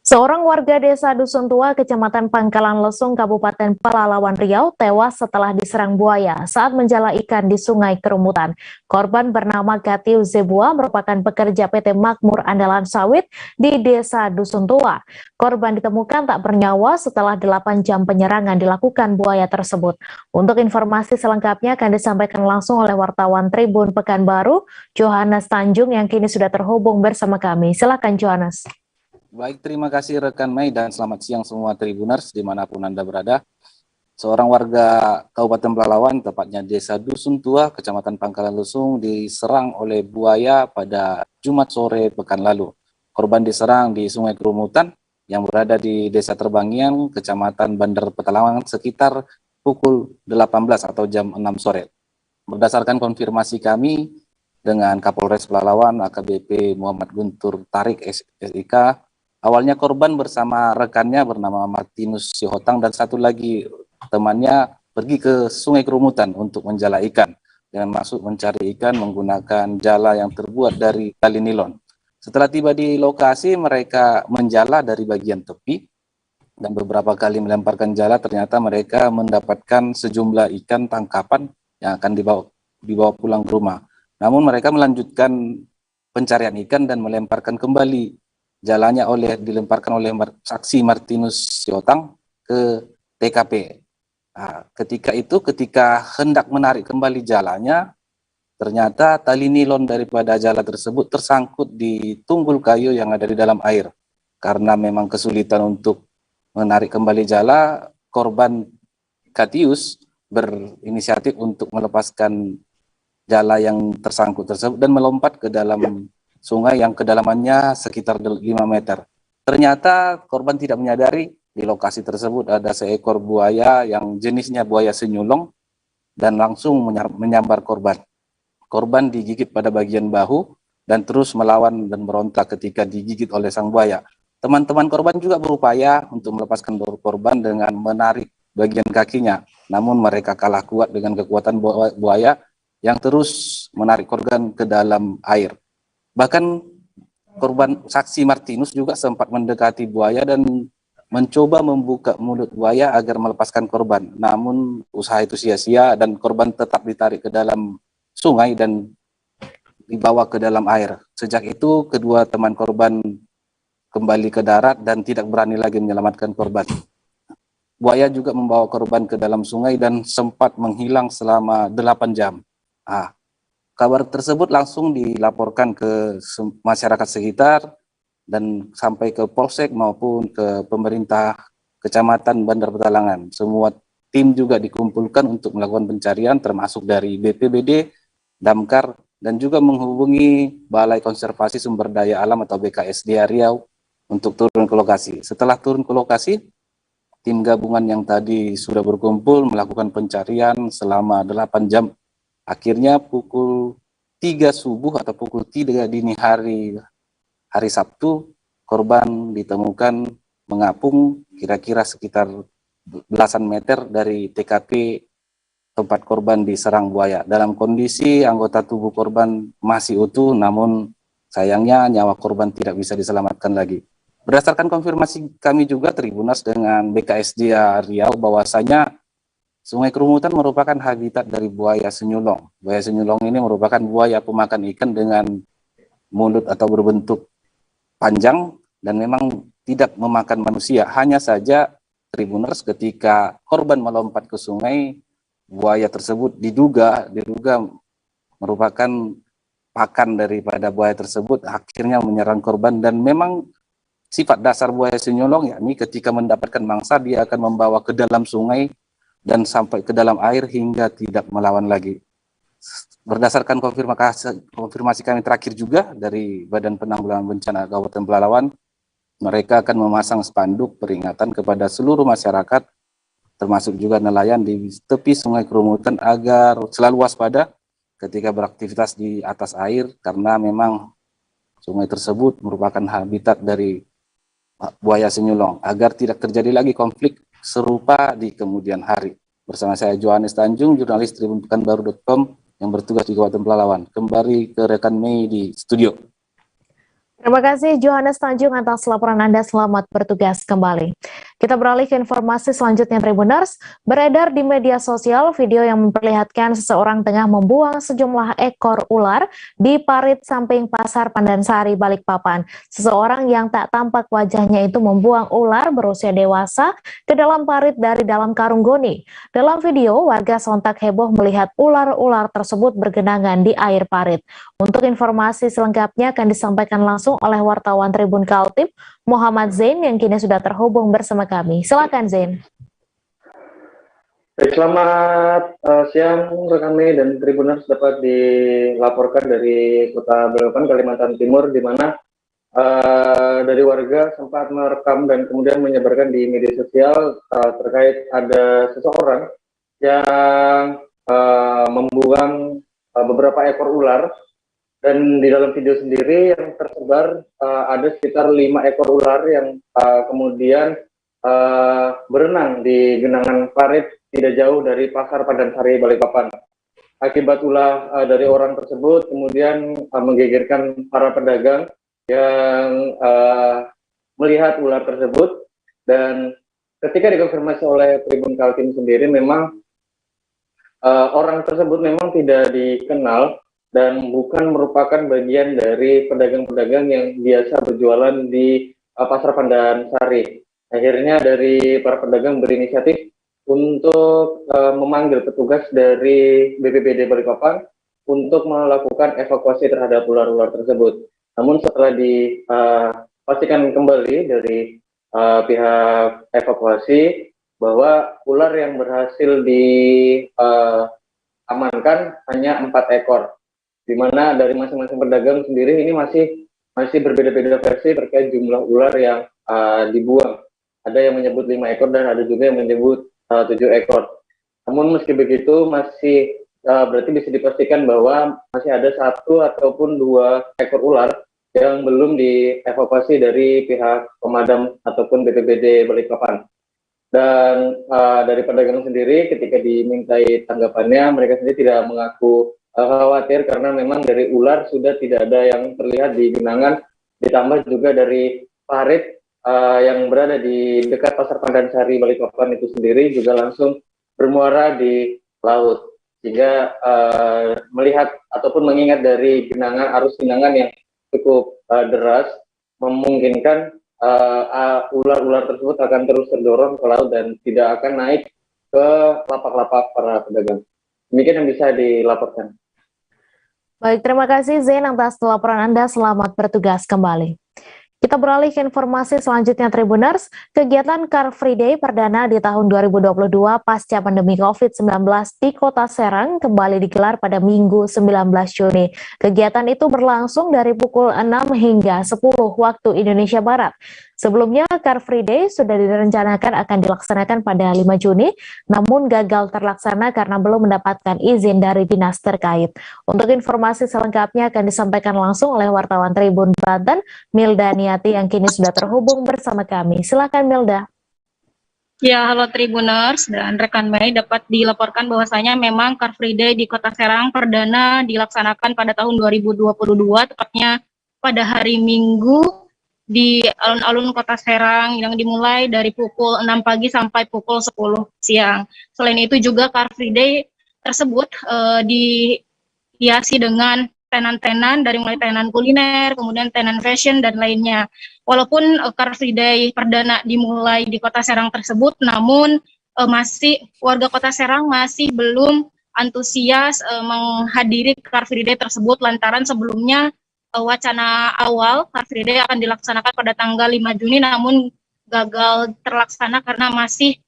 Seorang warga desa Dusun Tua, Kecamatan Pangkalan Lesung, Kabupaten Pelalawan Riau, tewas setelah diserang buaya saat menjala ikan di Sungai Kerumutan. Korban bernama Katiu Zebua merupakan pekerja PT Makmur Andalan Sawit di desa Dusun Tua. Korban ditemukan tak bernyawa setelah 8 jam penyerangan dilakukan buaya tersebut. Untuk informasi selengkapnya akan disampaikan langsung oleh wartawan Tribun Pekanbaru, Johannes Tanjung, yang kini sudah terhubung bersama kami. Silakan Johannes. Baik, terima kasih rekan Mei, dan selamat siang semua Tribuners dimanapun Anda berada. Seorang warga Kabupaten Pelalawan, tepatnya desa Dusun Tua, Kecamatan Pangkalan Lesung, diserang oleh buaya pada Jumat sore pekan lalu. Korban diserang di Sungai Kerumutan yang berada di desa Terbangian, Kecamatan Bandar Petalawan sekitar pukul 18 atau jam 6 sore. Berdasarkan konfirmasi kami dengan Kapolres Pelalawan, AKBP Muhammad Guntur Tarik SIK, awalnya korban bersama rekannya bernama Martinus Sihotang dan satu lagi temannya pergi ke Sungai Kerumutan untuk menjala ikan dengan maksud mencari ikan menggunakan jala yang terbuat dari tali nilon. Setelah tiba di lokasi, mereka menjala dari bagian tepi dan beberapa kali melemparkan jala. Ternyata mereka mendapatkan sejumlah ikan tangkapan yang akan dibawa pulang ke rumah. Namun mereka melanjutkan pencarian ikan dan melemparkan kembali jalannya dilemparkan oleh saksi Martinus Siotang ke TKP. Nah, ketika hendak menarik kembali jalannya, ternyata tali nilon daripada jala tersebut tersangkut di tunggul kayu yang ada di dalam air. Karena memang kesulitan untuk menarik kembali jala, korban Katius berinisiatif untuk melepaskan jala yang tersangkut tersebut dan melompat ke dalam sungai yang kedalamannya sekitar 5 meter. Ternyata korban tidak menyadari di lokasi tersebut ada seekor buaya yang jenisnya buaya senyulong dan langsung menyambar korban. Korban digigit pada bagian bahu dan terus melawan dan meronta ketika digigit oleh sang buaya. Teman-teman korban juga berupaya untuk melepaskan korban dengan menarik bagian kakinya. Namun mereka kalah kuat dengan kekuatan buaya yang terus menarik korban ke dalam air. Bahkan korban saksi Martinus juga sempat mendekati buaya dan mencoba membuka mulut buaya agar melepaskan korban. Namun usaha itu sia-sia dan korban tetap ditarik ke dalam sungai dan dibawa ke dalam air. Sejak itu kedua teman korban kembali ke darat dan tidak berani lagi menyelamatkan korban. Buaya juga membawa korban ke dalam sungai dan sempat menghilang selama 8 jam. Kabar tersebut langsung dilaporkan ke masyarakat sekitar dan sampai ke Polsek maupun ke pemerintah Kecamatan Bandar Petalangan. Semua tim juga dikumpulkan untuk melakukan pencarian termasuk dari BPBD, Damkar, dan juga menghubungi Balai Konservasi Sumber Daya Alam atau BKSDA Riau untuk turun ke lokasi. Setelah turun ke lokasi, tim gabungan yang tadi sudah berkumpul melakukan pencarian selama 8 jam. Akhirnya pukul 3 subuh atau pukul 3 dini hari Sabtu, korban ditemukan mengapung kira-kira sekitar belasan meter dari TKP tempat korban diserang buaya. Dalam kondisi anggota tubuh korban masih utuh, namun sayangnya nyawa korban tidak bisa diselamatkan lagi. Berdasarkan konfirmasi kami juga Tribuners dengan BKSDA Riau bahwasanya Sungai Kerumutan merupakan habitat dari buaya senyulong. Buaya senyulong ini merupakan buaya pemakan ikan dengan mulut atau berbentuk panjang dan memang tidak memakan manusia. Hanya saja Tribuners ketika korban melompat ke sungai, buaya tersebut diduga merupakan pakan daripada buaya tersebut, akhirnya menyerang korban. Dan memang sifat dasar buaya senyulong yakni ketika mendapatkan mangsa dia akan membawa ke dalam sungai dan sampai ke dalam air hingga tidak melawan lagi. Berdasarkan konfirmasi kami terakhir juga dari Badan Penanggulangan Bencana Kabupaten Pelalawan, mereka akan memasang spanduk peringatan kepada seluruh masyarakat, termasuk juga nelayan di tepi Sungai Kerumutan agar selalu waspada ketika beraktivitas di atas air, karena memang sungai tersebut merupakan habitat dari buaya senyulong, agar tidak terjadi lagi konflik serupa di kemudian hari. Bersama saya Johannes Tanjung, jurnalis tribunpekanbaru.com yang bertugas di Kabupaten Pelalawan. Kembali ke rekan Mei di studio. Terima kasih Johannes Tanjung atas laporan Anda, selamat bertugas kembali. Kita beralih ke informasi selanjutnya Tribuners. Beredar di media sosial video yang memperlihatkan seseorang tengah membuang sejumlah ekor ular di parit samping Pasar Pandansari, Balikpapan. Seseorang yang tak tampak wajahnya itu membuang ular berusia dewasa ke dalam parit dari dalam karung goni. Dalam video, warga sontak heboh melihat ular-ular tersebut bergenangan di air parit. Untuk informasi selengkapnya akan disampaikan langsung oleh wartawan Tribun Kaltim Muhammad Zain yang kini sudah terhubung bersama kami. Silakan Zain. Selamat siang rekan Mei dan Tribuners, dapat dilaporkan dari Kota Balikpapan, Kalimantan Timur, di mana dari warga sempat merekam dan kemudian menyebarkan di media sosial terkait ada seseorang yang membuang beberapa ekor ular. Dan di dalam video sendiri yang tersebar ada sekitar 5 ekor ular yang kemudian berenang di genangan parit tidak jauh dari Pasar Pandansari, Balikpapan. Akibat ulah dari orang tersebut kemudian menggegerkan para pedagang yang melihat ular tersebut. Dan ketika dikonfirmasi oleh Tribun Kaltim sendiri, memang orang tersebut memang tidak dikenal dan bukan merupakan bagian dari pedagang-pedagang yang biasa berjualan di Pasar Pandansari. Akhirnya dari para pedagang berinisiatif untuk memanggil petugas dari BPBD Balikpapan untuk melakukan evakuasi terhadap ular-ular tersebut. Namun setelah dipastikan kembali dari pihak evakuasi bahwa ular yang berhasil diamankan hanya 4 ekor. Di mana dari masing-masing pedagang sendiri ini masih berbeda-beda versi terkait jumlah ular yang dibuang. Ada yang menyebut 5 ekor dan ada juga yang menyebut 7 ekor. Namun meski begitu masih berarti bisa dipastikan bahwa masih ada 1 ataupun 2 ekor ular yang belum dievakuasi dari pihak pemadam ataupun BPBD Balikpapan. Dan dari pedagang sendiri ketika dimintai tanggapannya, mereka sendiri tidak mengaku khawatir karena memang dari ular sudah tidak ada yang terlihat di genangan, ditambah juga dari parit yang berada di dekat Pasar Pandansari Balikpapan itu sendiri juga langsung bermuara di laut, sehingga melihat ataupun mengingat dari genangan, arus genangan yang cukup deras, memungkinkan ular-ular tersebut akan terus terdorong ke laut dan tidak akan naik ke lapak-lapak para pedagang. Demikian yang bisa dilaporkan. Baik, terima kasih Zain atas laporan Anda. Selamat bertugas kembali. Kita beralih ke informasi selanjutnya Tribuners. Kegiatan Car Free Day perdana di tahun 2022 pasca pandemi COVID-19 di Kota Serang kembali digelar pada Minggu 19 Juni. Kegiatan itu berlangsung dari pukul 6 hingga 10 waktu Indonesia Barat. Sebelumnya, Car Free Day sudah direncanakan akan dilaksanakan pada 5 Juni, namun gagal terlaksana karena belum mendapatkan izin dari dinas terkait. Untuk informasi selengkapnya akan disampaikan langsung oleh wartawan Tribun Banten, Milda Niati yang kini sudah terhubung bersama kami. Silakan Milda. Ya, halo Tribuners dan rekan Mei, dapat dilaporkan bahwasanya memang Car Free Day di Kota Serang perdana dilaksanakan pada tahun 2022, tepatnya pada hari Minggu di alun-alun Kota Serang yang dimulai dari pukul 6 pagi sampai pukul 10 siang. Selain itu juga Car Free Day tersebut dihiasi dengan tenan-tenan dari mulai tenan kuliner, kemudian tenan fashion dan lainnya. Walaupun Car Free Day perdana dimulai di Kota Serang tersebut, namun masih warga Kota Serang masih belum antusias menghadiri Car Free Day tersebut lantaran sebelumnya wacana awal Car Free Day akan dilaksanakan pada tanggal 5 Juni namun gagal terlaksana karena masih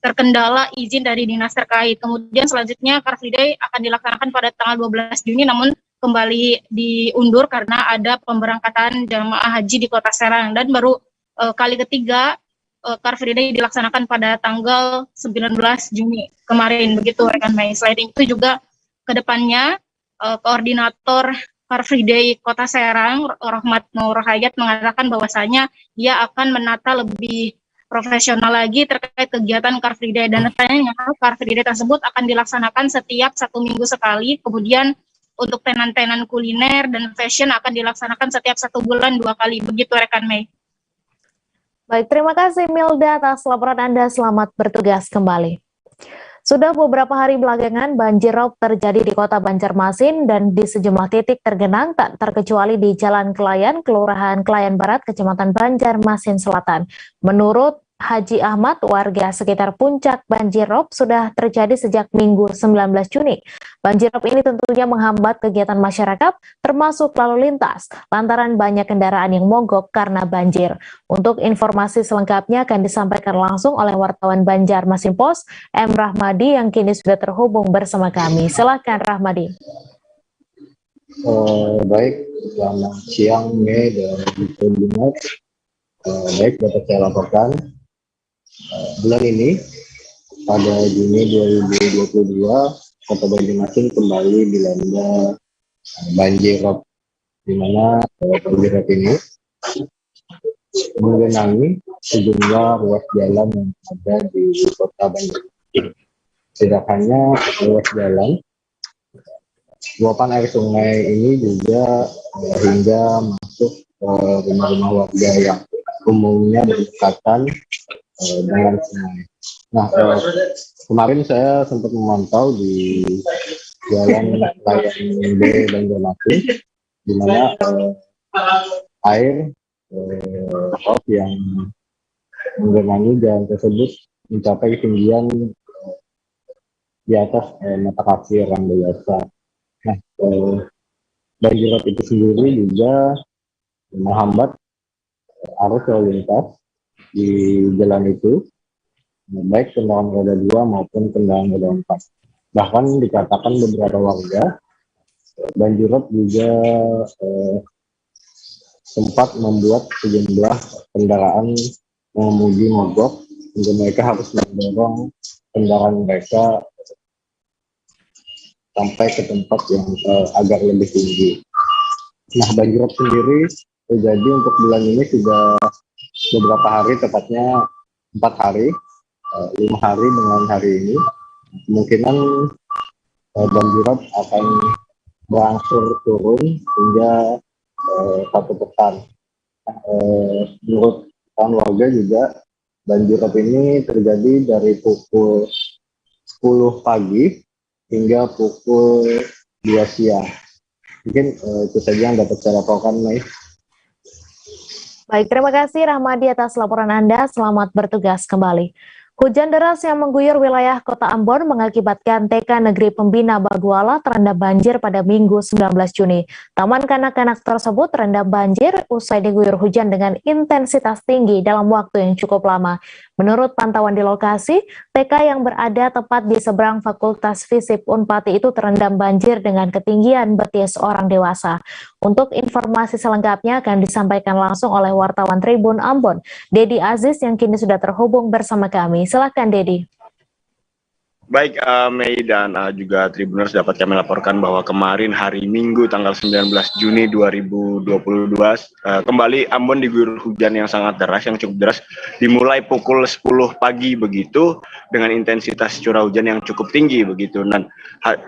terkendala izin dari dinas terkait. Kemudian selanjutnya Car Free Day akan dilaksanakan pada tanggal 12 Juni namun kembali diundur karena ada pemberangkatan jamaah haji di Kota Serang, dan baru kali ketiga Car Free Day dilaksanakan pada tanggal 19 Juni kemarin, begitu rekan Mei. Selain itu juga kedepannya koordinator Car Free Day Kota Serang, Rahmat Nur Hayat, mengatakan bahwasanya dia akan menata lebih profesional lagi terkait kegiatan Car Free Day, dan rencananya Car Free Day tersebut akan dilaksanakan setiap 1 minggu sekali. Kemudian untuk tenan-tenan kuliner dan fashion akan dilaksanakan setiap 1 bulan 2 kali, begitu rekan Mei. Baik, terima kasih Milda atas laporan Anda. Selamat bertugas kembali. Sudah beberapa hari belakangan banjir rob terjadi di Kota Banjarmasin dan di sejumlah titik tergenang, tak terkecuali di Jalan Kelayan, Kelurahan Kelayan Barat, Kecamatan Banjarmasin Selatan. Menurut Haji Ahmad, warga sekitar puncak banjir rob sudah terjadi sejak Minggu 19 Juni. Banjir rob ini tentunya menghambat kegiatan masyarakat, termasuk lalu lintas, lantaran banyak kendaraan yang mogok karena banjir. Untuk informasi selengkapnya akan disampaikan langsung oleh wartawan Banjarmasin Pos, M. Rahmadi, yang kini sudah terhubung bersama kami. Silakan Rahmadi. Baik, selamat siang Mei dan Tribuners. Baik, dapat saya laporkan. Bulan ini pada Juni 2022 Kota Banjarmasin kembali dilanda banjir rob, di mana banjir rob ini menggenangi sejumlah ruas jalan yang ada di Kota Banjarmasin. Tidak hanya ruas jalan, luapan air sungai ini juga hingga masuk ke rumah-rumah warga yang umumnya berdekatan dengan sungai. Nah, kemarin saya sempat memantau di Jalan Kelayan B Banjarmasin, di mana air rob yang menggenangi jalan tersebut mencapai ketinggian di atas mata kaki orang dewasa. Nah, banjir rob itu sendiri juga menghambat arus lalu lintas di jalan itu, baik kendaraan roda 2 maupun kendaraan roda 4. Bahkan dikatakan beberapa warga banjir rob juga sempat membuat sejumlah kendaraan mengemudi mogok hingga mereka harus mendorong kendaraan mereka sampai ke tempat yang agak lebih tinggi. Nah, banjir rob sendiri terjadi untuk bulan ini sudah beberapa hari, tepatnya 4 hari, 5 hari dengan hari ini. Kemungkinan banjir rob akan berangsur turun hingga 1 pekan. Menurut kawan warga juga, banjir rob ini terjadi dari pukul 10 pagi hingga pukul 2 siang. Mungkin itu saja yang dapat saya laporkan, Mai. Baik, terima kasih Rahmadi atas laporan Anda. Selamat bertugas kembali. Hujan deras yang mengguyur wilayah Kota Ambon mengakibatkan TK Negeri Pembina Baguala terendam banjir pada Minggu 19 Juni. Taman kanak-kanak tersebut terendam banjir usai diguyur hujan dengan intensitas tinggi dalam waktu yang cukup lama. Menurut pantauan di lokasi, TK yang berada tepat di seberang Fakultas Fisip Unpati itu terendam banjir dengan ketinggian betis orang dewasa. Untuk informasi selengkapnya akan disampaikan langsung oleh wartawan Tribun Ambon, Dedi Aziz yang kini sudah terhubung bersama kami. Silakan Dedi. Baik, Mei dan juga Tribuners, dapat kami laporkan bahwa kemarin hari Minggu tanggal 19 Juni 2022 kembali Ambon diguyur hujan yang sangat deras, yang cukup deras, dimulai pukul 10 pagi begitu dengan intensitas curah hujan yang cukup tinggi begitu. Dan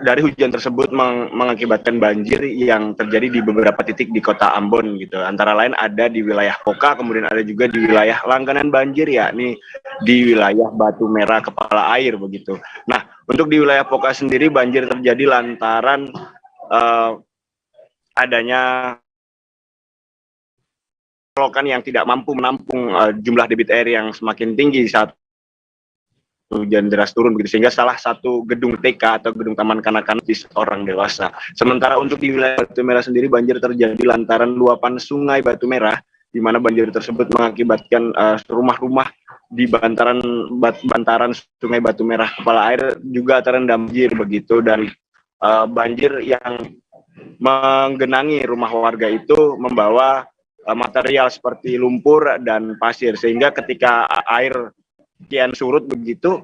dari hujan tersebut mengakibatkan banjir yang terjadi di beberapa titik di kota Ambon gitu. Antara lain ada di wilayah Poka, kemudian ada juga di wilayah langganan banjir, yakni di wilayah Batu Merah Kepala Air begitu. Nah, untuk di wilayah Poka sendiri banjir terjadi lantaran adanya selokan yang tidak mampu menampung jumlah debit air yang semakin tinggi saat hujan deras turun begitu, sehingga salah satu gedung TK atau gedung taman kanak-kanak di orang dewasa. Sementara untuk di wilayah Batu Merah sendiri banjir terjadi lantaran luapan sungai Batu Merah, di mana banjir tersebut mengakibatkan rumah-rumah di bantaran sungai Batu Merah Kepala Air juga terendam banjir begitu, dan banjir yang menggenangi rumah warga itu membawa material seperti lumpur dan pasir, sehingga ketika air kian surut begitu,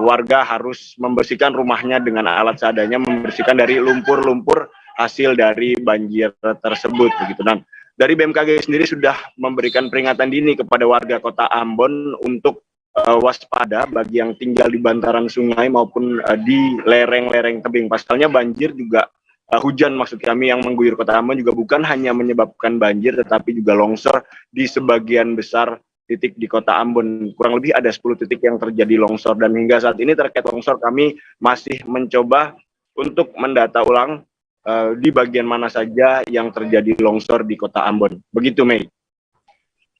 warga harus membersihkan rumahnya dengan alat seadanya, membersihkan dari lumpur-lumpur hasil dari banjir tersebut begitu. Dan dari BMKG sendiri sudah memberikan peringatan dini kepada warga kota Ambon untuk waspada bagi yang tinggal di bantaran sungai maupun di lereng-lereng tebing. Pasalnya banjir juga hujan maksud kami yang mengguyur kota Ambon juga bukan hanya menyebabkan banjir, tetapi juga longsor di sebagian besar titik di kota Ambon. Kurang lebih ada 10 titik yang terjadi longsor, dan hingga saat ini terkait longsor kami masih mencoba untuk mendata ulang di bagian mana saja yang terjadi longsor di kota Ambon. Begitu, Mei.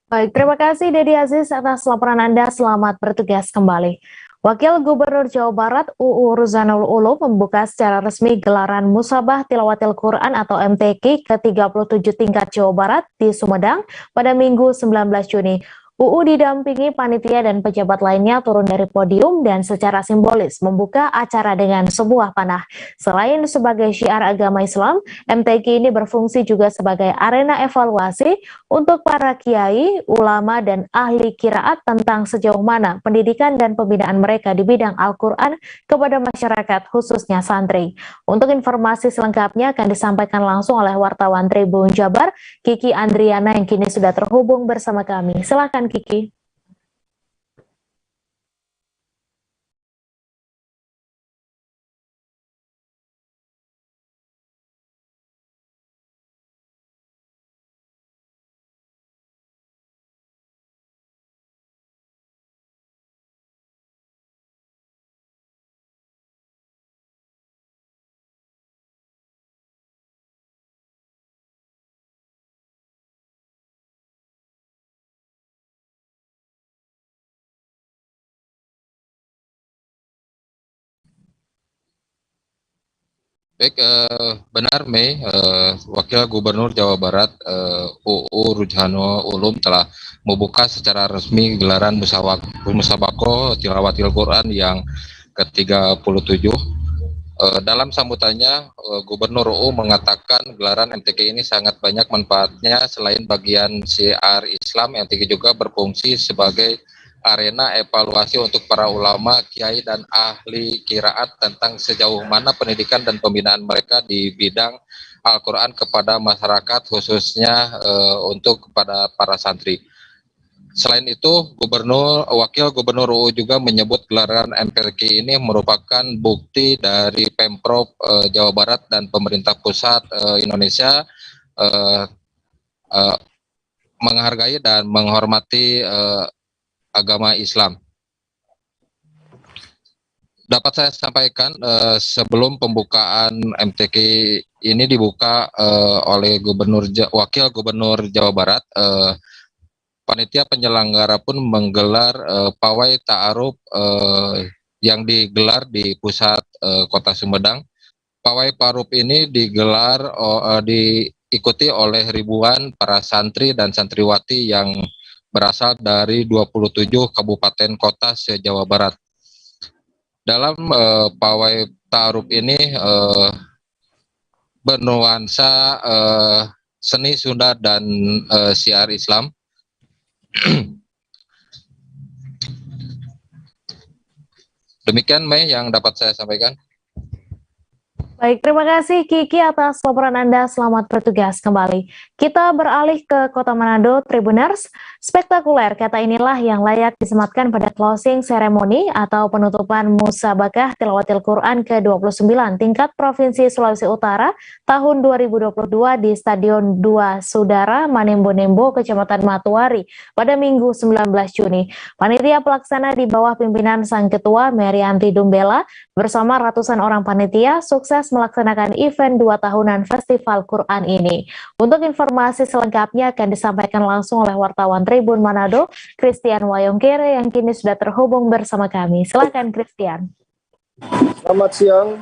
Baik, terima kasih Dedi Aziz atas laporan Anda. Selamat bertugas kembali. Wakil Gubernur Jawa Barat UU Ruzanul Ulum membuka secara resmi gelaran Musabah Tilawatil Quran atau MTQ ke-37 tingkat Jawa Barat di Sumedang pada Minggu 19 Juni. UU didampingi panitia dan pejabat lainnya turun dari podium dan secara simbolis membuka acara dengan sebuah panah. Selain sebagai syiar agama Islam, MTQ ini berfungsi juga sebagai arena evaluasi untuk para kiai, ulama, dan ahli qiraat tentang sejauh mana pendidikan dan pembinaan mereka di bidang Al-Quran kepada masyarakat, khususnya santri. Untuk informasi selengkapnya akan disampaikan langsung oleh wartawan Tribun Jabar, Kiki Andriana yang kini sudah terhubung bersama kami. Silakan Kiki. Baik, benar Mei, Wakil Gubernur Jawa Barat UU Ruzanul Ulum telah membuka secara resmi gelaran Musabaqah Tilawatil Quran yang ke-37. Dalam sambutannya, Gubernur UU mengatakan gelaran MTQ ini sangat banyak manfaatnya. Selain bagian syiar Islam, MTQ juga berfungsi sebagai arena evaluasi untuk para ulama, kiai, dan ahli qiraat tentang sejauh mana pendidikan dan pembinaan mereka di bidang Al-Quran kepada masyarakat, khususnya untuk kepada para santri. Selain itu, Wakil Gubernur UU juga menyebut gelaran MPRQ ini merupakan bukti dari Pemprov Jawa Barat dan pemerintah pusat Indonesia menghargai dan menghormati agama Islam. Dapat saya sampaikan sebelum pembukaan MTQ ini dibuka oleh Wakil Gubernur Jawa Barat, panitia penyelenggara pun menggelar pawai ta'aruf yang digelar di pusat kota Sumedang. Pawai ta'aruf ini diikuti oleh ribuan para santri dan santriwati yang berasal dari 27 kabupaten kota se-Jawa Barat. Dalam pawai ta'aruf ini bernuansa seni Sunda dan syiar Islam. Demikian Mei yang dapat saya sampaikan. Baik, terima kasih Kiki atas laporan Anda. Selamat bertugas kembali. Kita beralih ke Kota Manado, Tribuners. Spektakuler kata inilah yang layak disematkan pada closing ceremony atau penutupan Musabakah Tilawatil Quran ke-29 tingkat Provinsi Sulawesi Utara tahun 2022 di Stadion 2 Saudara Manembo-Nembo, Kecamatan Matuari pada Minggu 19 Juni. Panitia pelaksana di bawah pimpinan Sang Ketua Merianti Dumbela bersama ratusan orang panitia sukses melaksanakan event 2 tahunan Festival Quran ini. Untuk informasi selengkapnya akan disampaikan langsung oleh wartawan Tribun Manado, Christian Wayongkere yang kini sudah terhubung bersama kami. Silakan Christian. Selamat siang,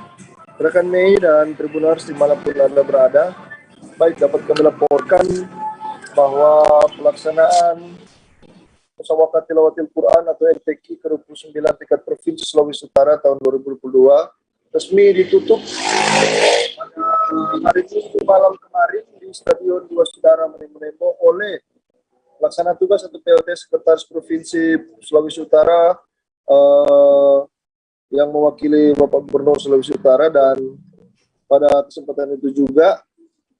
rekan Mei dan Tribuners dimanapun Anda berada. Baik, dapat kami laporkan bahwa pelaksanaan Musabakah Tilawatil Quran atau MTQ ke-29 tingkat Provinsi Sulawesi Utara tahun 2022 resmi ditutup pada hari Minggu malam kemarin di Stadion 2 Saudara Manembo oleh pelaksana tugas atau PLT Sekretaris Provinsi Sulawesi Utara yang mewakili Bapak Gubernur Sulawesi Utara. Dan pada kesempatan itu juga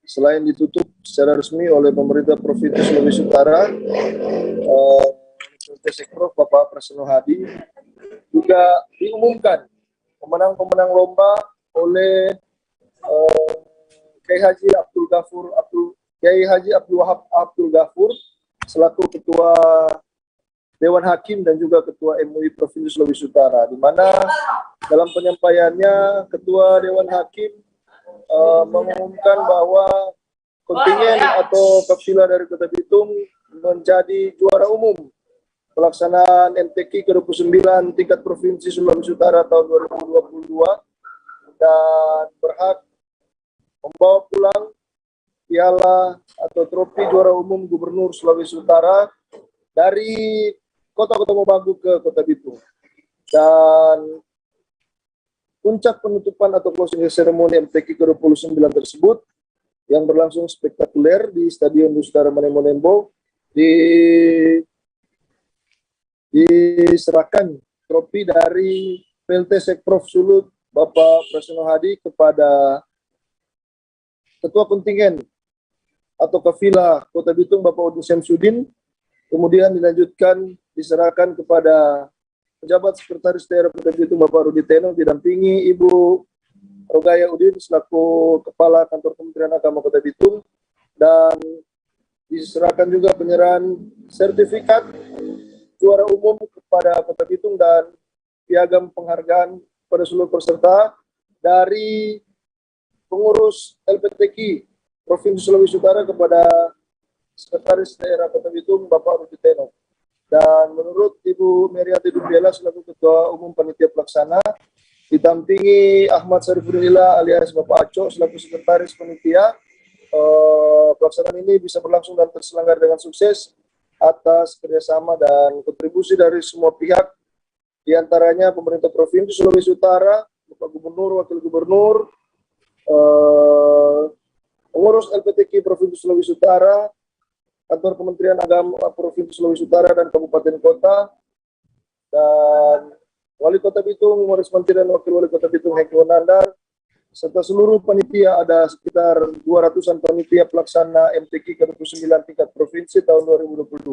selain ditutup secara resmi oleh pemerintah Provinsi Sulawesi Utara, PLT Sekprov Bapak Presno Hadi, juga diumumkan pemenang-pemenang lomba oleh Kiai Haji Abdul Wahab Abdul Ghafur selaku Ketua Dewan Hakim dan juga Ketua MUI Provinsi Sulawesi Utara, di mana dalam penyampaiannya Ketua Dewan Hakim mengumumkan bahwa kontingen atau kafilah dari Kota Bitung menjadi juara umum pelaksanaan MTQ ke-29 tingkat Provinsi Sulawesi Utara tahun 2022 dan berhak membawa pulang piala atau trofi juara umum Gubernur Sulawesi Utara dari Kota Mobagu ke Kota Bitung. Dan puncak penutupan atau closing ceremony MTQ ke-29 tersebut yang berlangsung spektakuler di Stadion Saudara Manembo-Nembo diserahkan trofi dari PLT Sekprov Sulut Bapak Presno Hadi kepada Ketua Kontingen atau Kafilah Kota Bitung Bapak Udin Syamsuddin, kemudian dilanjutkan diserahkan kepada Pejabat Sekretaris Daerah Kota Bitung Bapak Rudi Teno didampingi Ibu Rogaya Udin selaku Kepala Kantor Kementerian Agama Kota Bitung, dan diserahkan juga penyerahan sertifikat juara umum kepada Kota Bitung dan piagam penghargaan pada seluruh peserta dari pengurus LPTQ Provinsi Sulawesi Utara kepada Sekretaris Daerah Kota Bitung Bapak Rudi Teno. Dan menurut Ibu Merianti Dumbela selaku Ketua Umum Panitia Pelaksana, didampingi Ahmad Sarifudinillah alias Bapak Aco selaku Sekretaris Panitia, pelaksanaan ini bisa berlangsung dan terselenggara dengan sukses atas kerjasama dan kontribusi dari semua pihak, diantaranya pemerintah Provinsi Sulawesi Utara, Bapak Gubernur, Wakil Gubernur, pengurus LPTQ Provinsi Sulawesi Utara, Kantor Kementerian Agama Provinsi Sulawesi Utara dan Kabupaten Kota, dan Wali Kota Bitung, Morris Menteri dan Wakil Wali Kota Bitung Hengki Wanandar, serta seluruh panitia. Ada sekitar 200-an panitia pelaksana MTQ ke-29 tingkat Provinsi tahun 2022.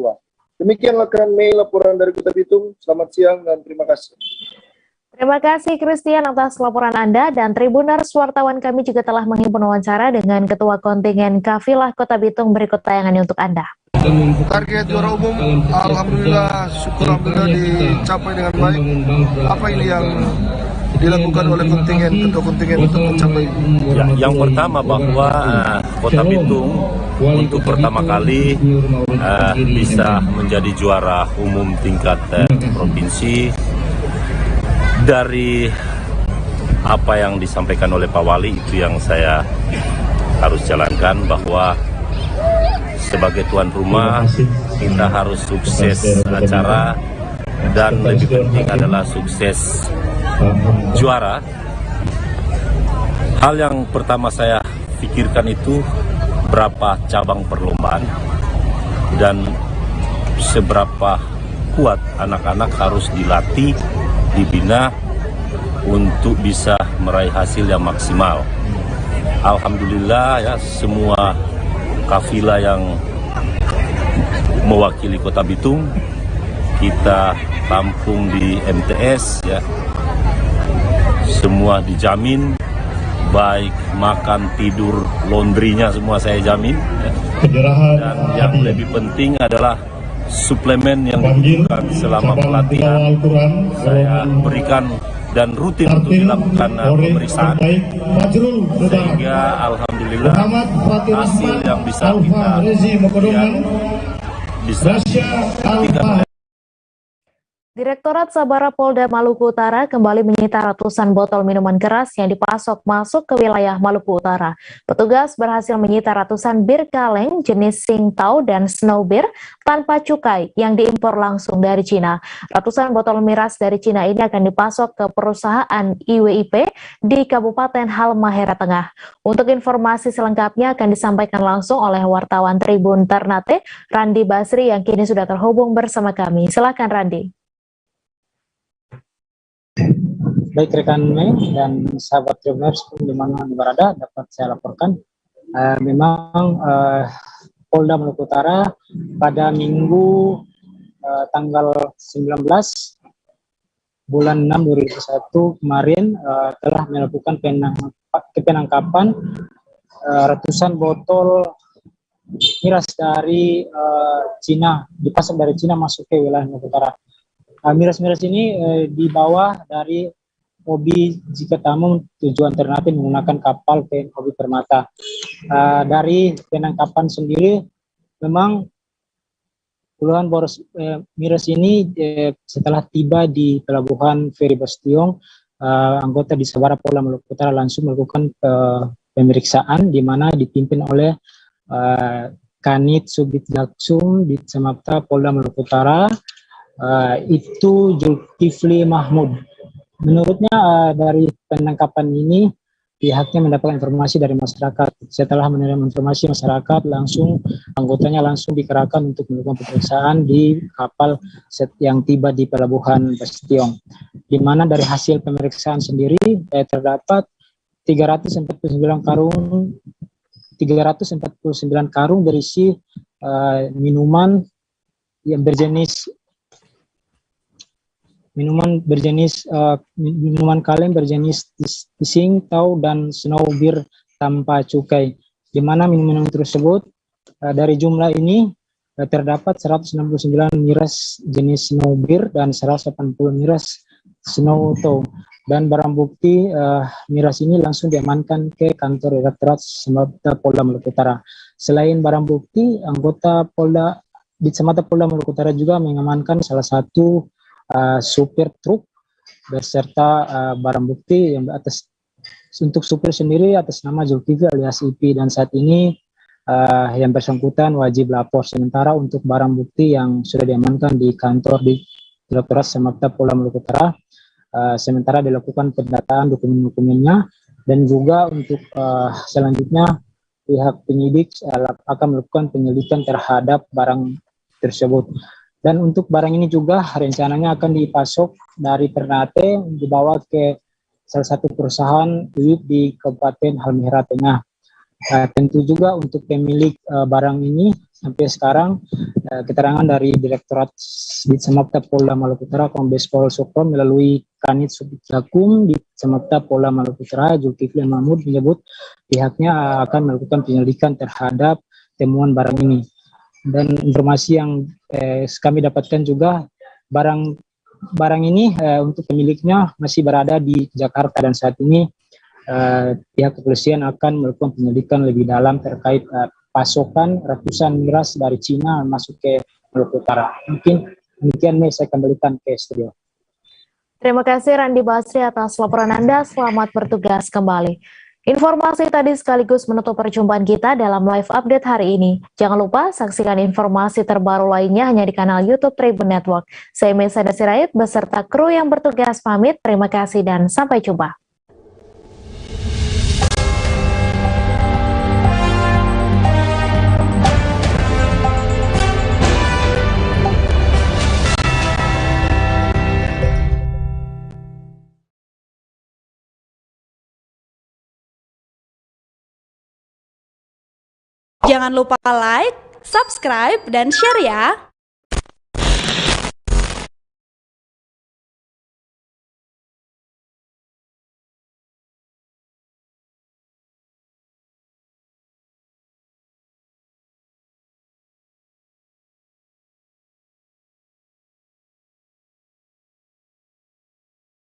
Demikianlah rekan Mei laporan dari Kota Bitung. Selamat siang dan terima kasih. Terima kasih Christian atas laporan Anda, dan Tribuners wartawan kami juga telah menghimpun wawancara dengan Ketua Kontingen Kafilah Kota Bitung. Berikut tayangannya untuk Anda. Target juara umum alhamdulillah, syukur alhamdulillah dicapai dengan baik. Apa ini yang dilakukan oleh ketua kontingen untuk mencapai? Ya, yang pertama bahwa Kota Bitung untuk pertama kali bisa menjadi juara umum tingkat provinsi. Dari apa yang disampaikan oleh Pak Wali, itu yang saya harus jalankan, bahwa sebagai tuan rumah kita harus sukses acara dan lebih penting adalah sukses juara. Hal yang pertama saya pikirkan itu berapa cabang perlombaan dan seberapa kuat anak-anak harus dilatih, dibina untuk bisa meraih hasil yang maksimal. Alhamdulillah ya, semua kafilah yang mewakili Kota Bitung kita tampung di MTS ya, semua dijamin, baik makan, tidur, laundrynya semua saya jamin ya. Dan yang lebih penting adalah suplemen yang dibutuhkan selama pelatihan saya berikan dan rutin untuk dilakukan pemeriksaan, sehingga alhamdulillah hasil yang bisa kita lihat bisa dibuktikan. Direktorat Sabara Polda Maluku Utara kembali menyita ratusan botol minuman keras yang dipasok masuk ke wilayah Maluku Utara. Petugas berhasil menyita ratusan bir kaleng jenis Singtao dan Snow Beer tanpa cukai yang diimpor langsung dari Cina. Ratusan botol miras dari Cina ini akan dipasok ke perusahaan IWIP di Kabupaten Halmahera Tengah. Untuk informasi selengkapnya akan disampaikan langsung oleh wartawan Tribun Ternate, Randi Basri, yang kini sudah terhubung bersama kami. Silakan Randi. Baik rekan Mei dan sahabat Tribuners di mana berada, dapat saya laporkan memang Polda Maluku Utara pada Minggu tanggal 19 bulan 6 2021 kemarin telah melakukan penangkapan ratusan botol miras dari Cina, dipasok dari Cina masuk ke wilayah Maluku Utara. Miras-miras ini dibawa dari Hobi Jika Tamu tujuan Ternate menggunakan kapal Hobi Permata. Dari penangkapan sendiri, memang puluhan boros miras ini setelah tiba di pelabuhan Feri Bastiong, anggota di Sabara Polda Maluku Utara langsung melakukan pemeriksaan di mana dipimpin oleh Kanit Subdit Jaksum di Samapta Polda Maluku Utara, itu Zulkifli Mahmud. Menurutnya dari penangkapan ini pihaknya mendapatkan informasi dari masyarakat. Setelah menerima informasi masyarakat, anggotanya langsung dikerahkan untuk melakukan pemeriksaan di kapal yang tiba di pelabuhan Bastiong. Di mana dari hasil pemeriksaan sendiri terdapat 349 karung berisi minuman yang berjenis minuman kaleng berjenis Singtao dan Snow Beer tanpa cukai. Di mana minuman tersebut dari jumlah ini terdapat 169 miras jenis Snow Beer dan 180 miras Snow Tao. Dan barang bukti miras ini langsung diamankan ke kantor Direktorat Samapta Polda Maluku Utara. Selain barang bukti, anggota Polda di Samapta Polda Maluku Utara juga mengamankan salah satu supir truk beserta barang bukti yang untuk supir sendiri atas nama Zulkifli alias IP, dan saat ini yang bersangkutan wajib lapor. Sementara untuk barang bukti yang sudah diamankan di kantor di Direktorat Samapta Polda Maluku Utara, sementara dilakukan pendataan dokumen-dokumennya, dan juga untuk selanjutnya pihak penyidik akan melakukan penyelidikan terhadap barang tersebut. Dan untuk barang ini juga rencananya akan dipasok dari Ternate dibawa ke salah satu perusahaan di Kabupaten Halmahera Tengah. Tentu juga untuk pemilik barang ini sampai sekarang keterangan dari Direktorat Samapta Polda Maluku Utara Kombes Pol Sokron melalui Kanit Subdit Jakum di Samapta Polda Maluku Utara Zulkifli Mahmud menyebut pihaknya akan melakukan penyelidikan terhadap temuan barang ini. Dan informasi yang kami dapatkan juga barang ini untuk pemiliknya masih berada di Jakarta, dan saat ini pihak kepolisian akan melakukan penyelidikan lebih dalam terkait pasokan ratusan miras dari Cina masuk ke Maluku Utara. Mungkin demikian nih, saya kembalikan ke studio. Terima kasih Randi Basri atas laporan Anda. Selamat bertugas kembali. Informasi tadi sekaligus menutup perjumpaan kita dalam live update hari ini. Jangan lupa saksikan informasi terbaru lainnya hanya di kanal YouTube Tribun Network. Saya Mesada Sirait beserta kru yang bertugas pamit. Terima kasih dan sampai jumpa. Jangan lupa like, subscribe, dan share ya!